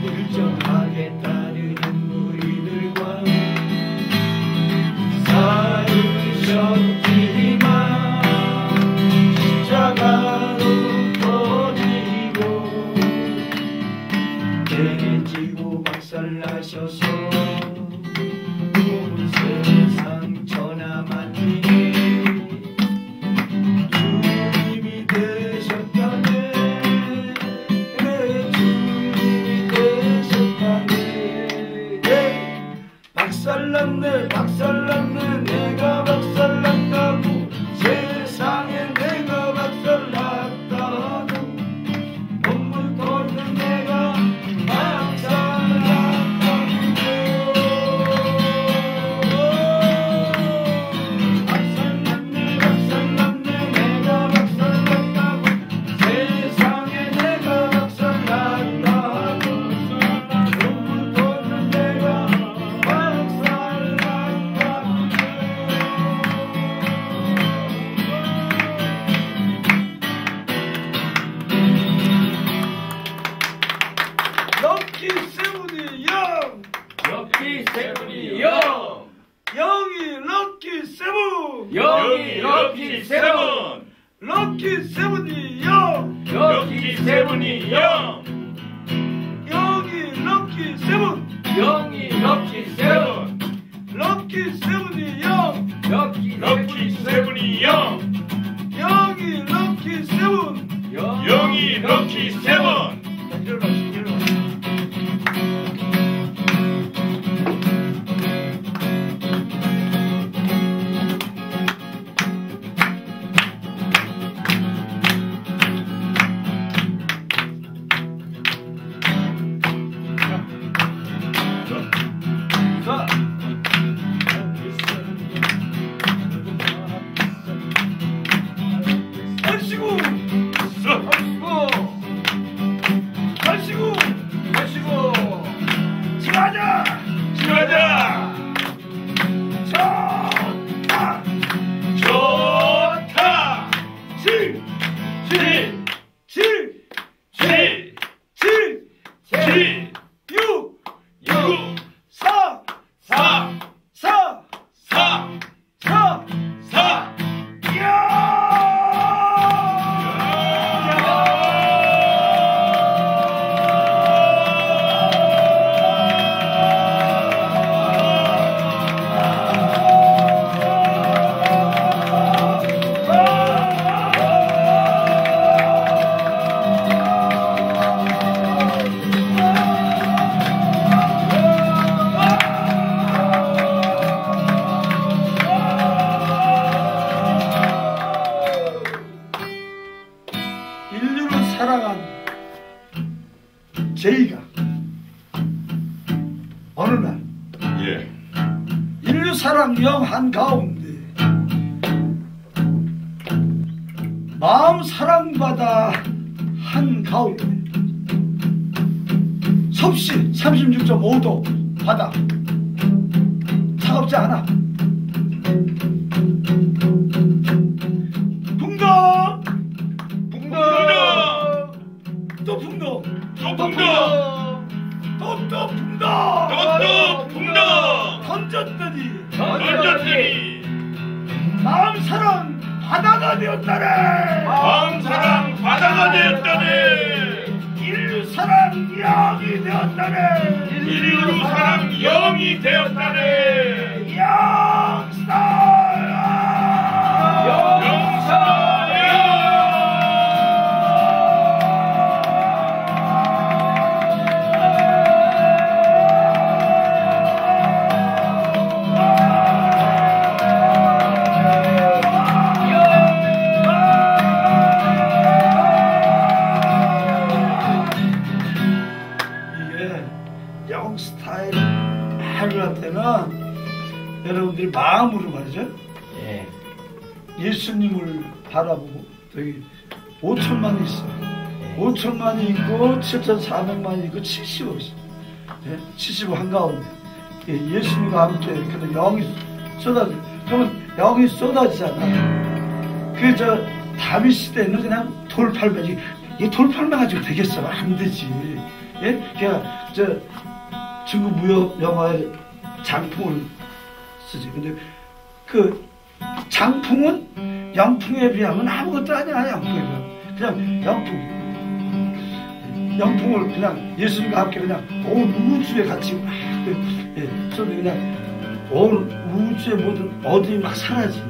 일정하게 따르는 무리들과 살으셨지만 십자가로 터지고 깨지고 박살나셔서 온 세상 전하만이 주님이 되셨다네 주님이 되셨다네 박살났네 박살났네 내가 박살났다고 세상에 내가 박살났다고 눈물 터지는 내가 박살났다고 박살났네 박살났네 내가 박살났다고 세상에 내가 박살났다고 눈물 터지는 내가 럭키 세븐이 영! 럭키 세븐이 영! 영이 럭키 세븐! 영이 럭키 세븐! 럭키 세븐이 영! 럭키 세븐이 영! 영이 럭키 세븐! 영이 럭키 세븐! 럭키 세븐이 영! 럭키 세븐이 영! 영이 럭키 세븐! 영이 럭키 세븐! 일어나. 한가운데 마음 사랑받아 한가운데 섭씨 36.5도 바다 차갑지 않아. 풍덩 풍덩 또 풍덩 또 풍덩 또 풍덩 던졌더니 마음 사랑 바다가 되었다네. 마음 사랑 바다가 되었다네. 인류 사랑 영이 되었다네. 인류 사랑 영이 되었다네. 영스타야 영스타일 할 때는 여러분들이 마음으로 말이죠. 예수님을 바라보고 여기 5천만이 있어요. 5천만이 있고 7,400만이 있고 70억 있어요. 70억 한가운데 예수님과 함께 그런 영이 쏟아져. 그러면 영이 쏟아지잖아. 그 저 다윗 시대는 그냥 돌팔매지. 이 돌팔매 가지고 되겠어? 안 되지. 예? 그러니까 저 중국 무협 영화의 장풍을 쓰지. 근데 그 장풍은 영풍에 비하면 아무것도 아니야. 영풍에 비하면 그냥 영풍을 그냥 예수님과 함께 그냥 온 우주에 같이 막 그냥 온 우주의 모든 어둠이 막 사라지.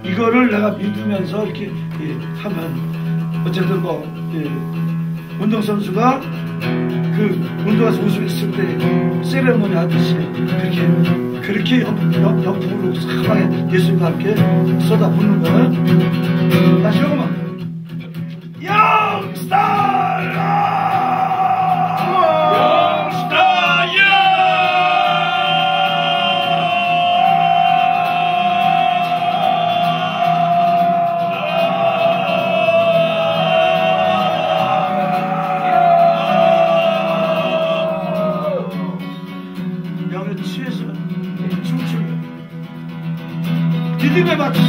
이거를 내가 믿으면서 이렇게 하면 어쨌든 뭐 운동선수가 그 운동에서 우승했을 때 세레모니 하듯이 그렇게 영풍으로 사방에 예수님과 함께 쏟아붓는 거야. 다시 한번 영스타야 믿음에 맞춰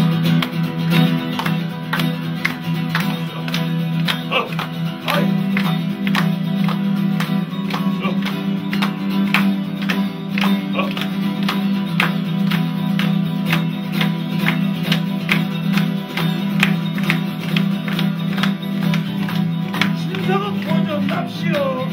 신성은 보존 납시오.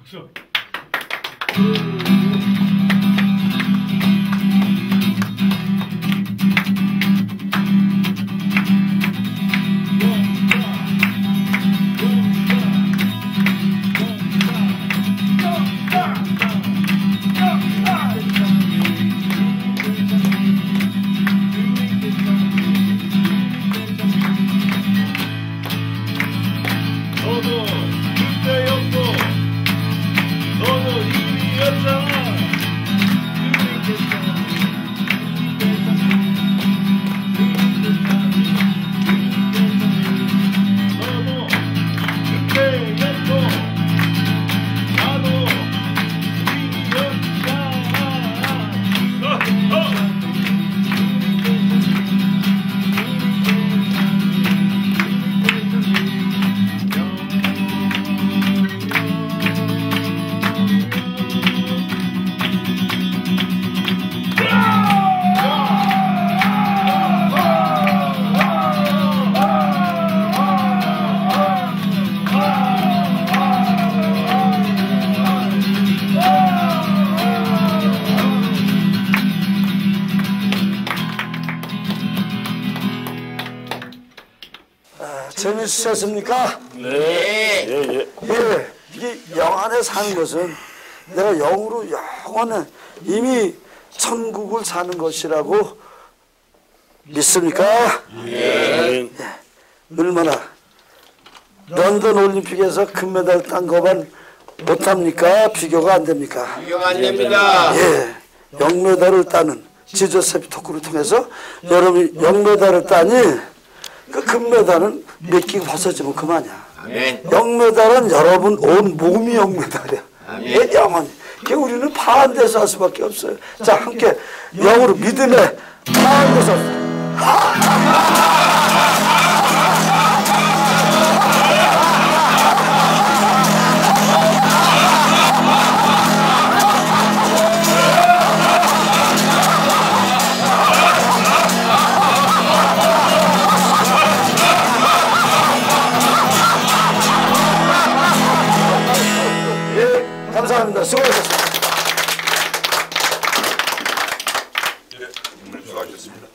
박수. 너도 그때였고 너도 이리였잖아. 재밌으셨습니까? 네. 예, 이게 영 안에 사는 것은 내가 영으로 영원히 이미 천국을 사는 것이라고 믿습니까? 예. 얼마나 런던 올림픽에서 금메달 딴 것만 못합니까? 비교가 안 됩니까? 비교가 안 됩니다. 예, 영메달을 따는 지저세프 토크를 통해서 여러분이 영메달을 따니 그 금메달은 몇 개가 벗어지면 그만이야. 아멘. 영메달은 여러분 온 몸이 영메달이야. 아멘. 영원히. 그 우리는 파한데서 할 수밖에 없어요. 자, 함께 영으로 믿음의 파한데서. 감사합니다. 수고하셨습니다. 수고하셨습니다.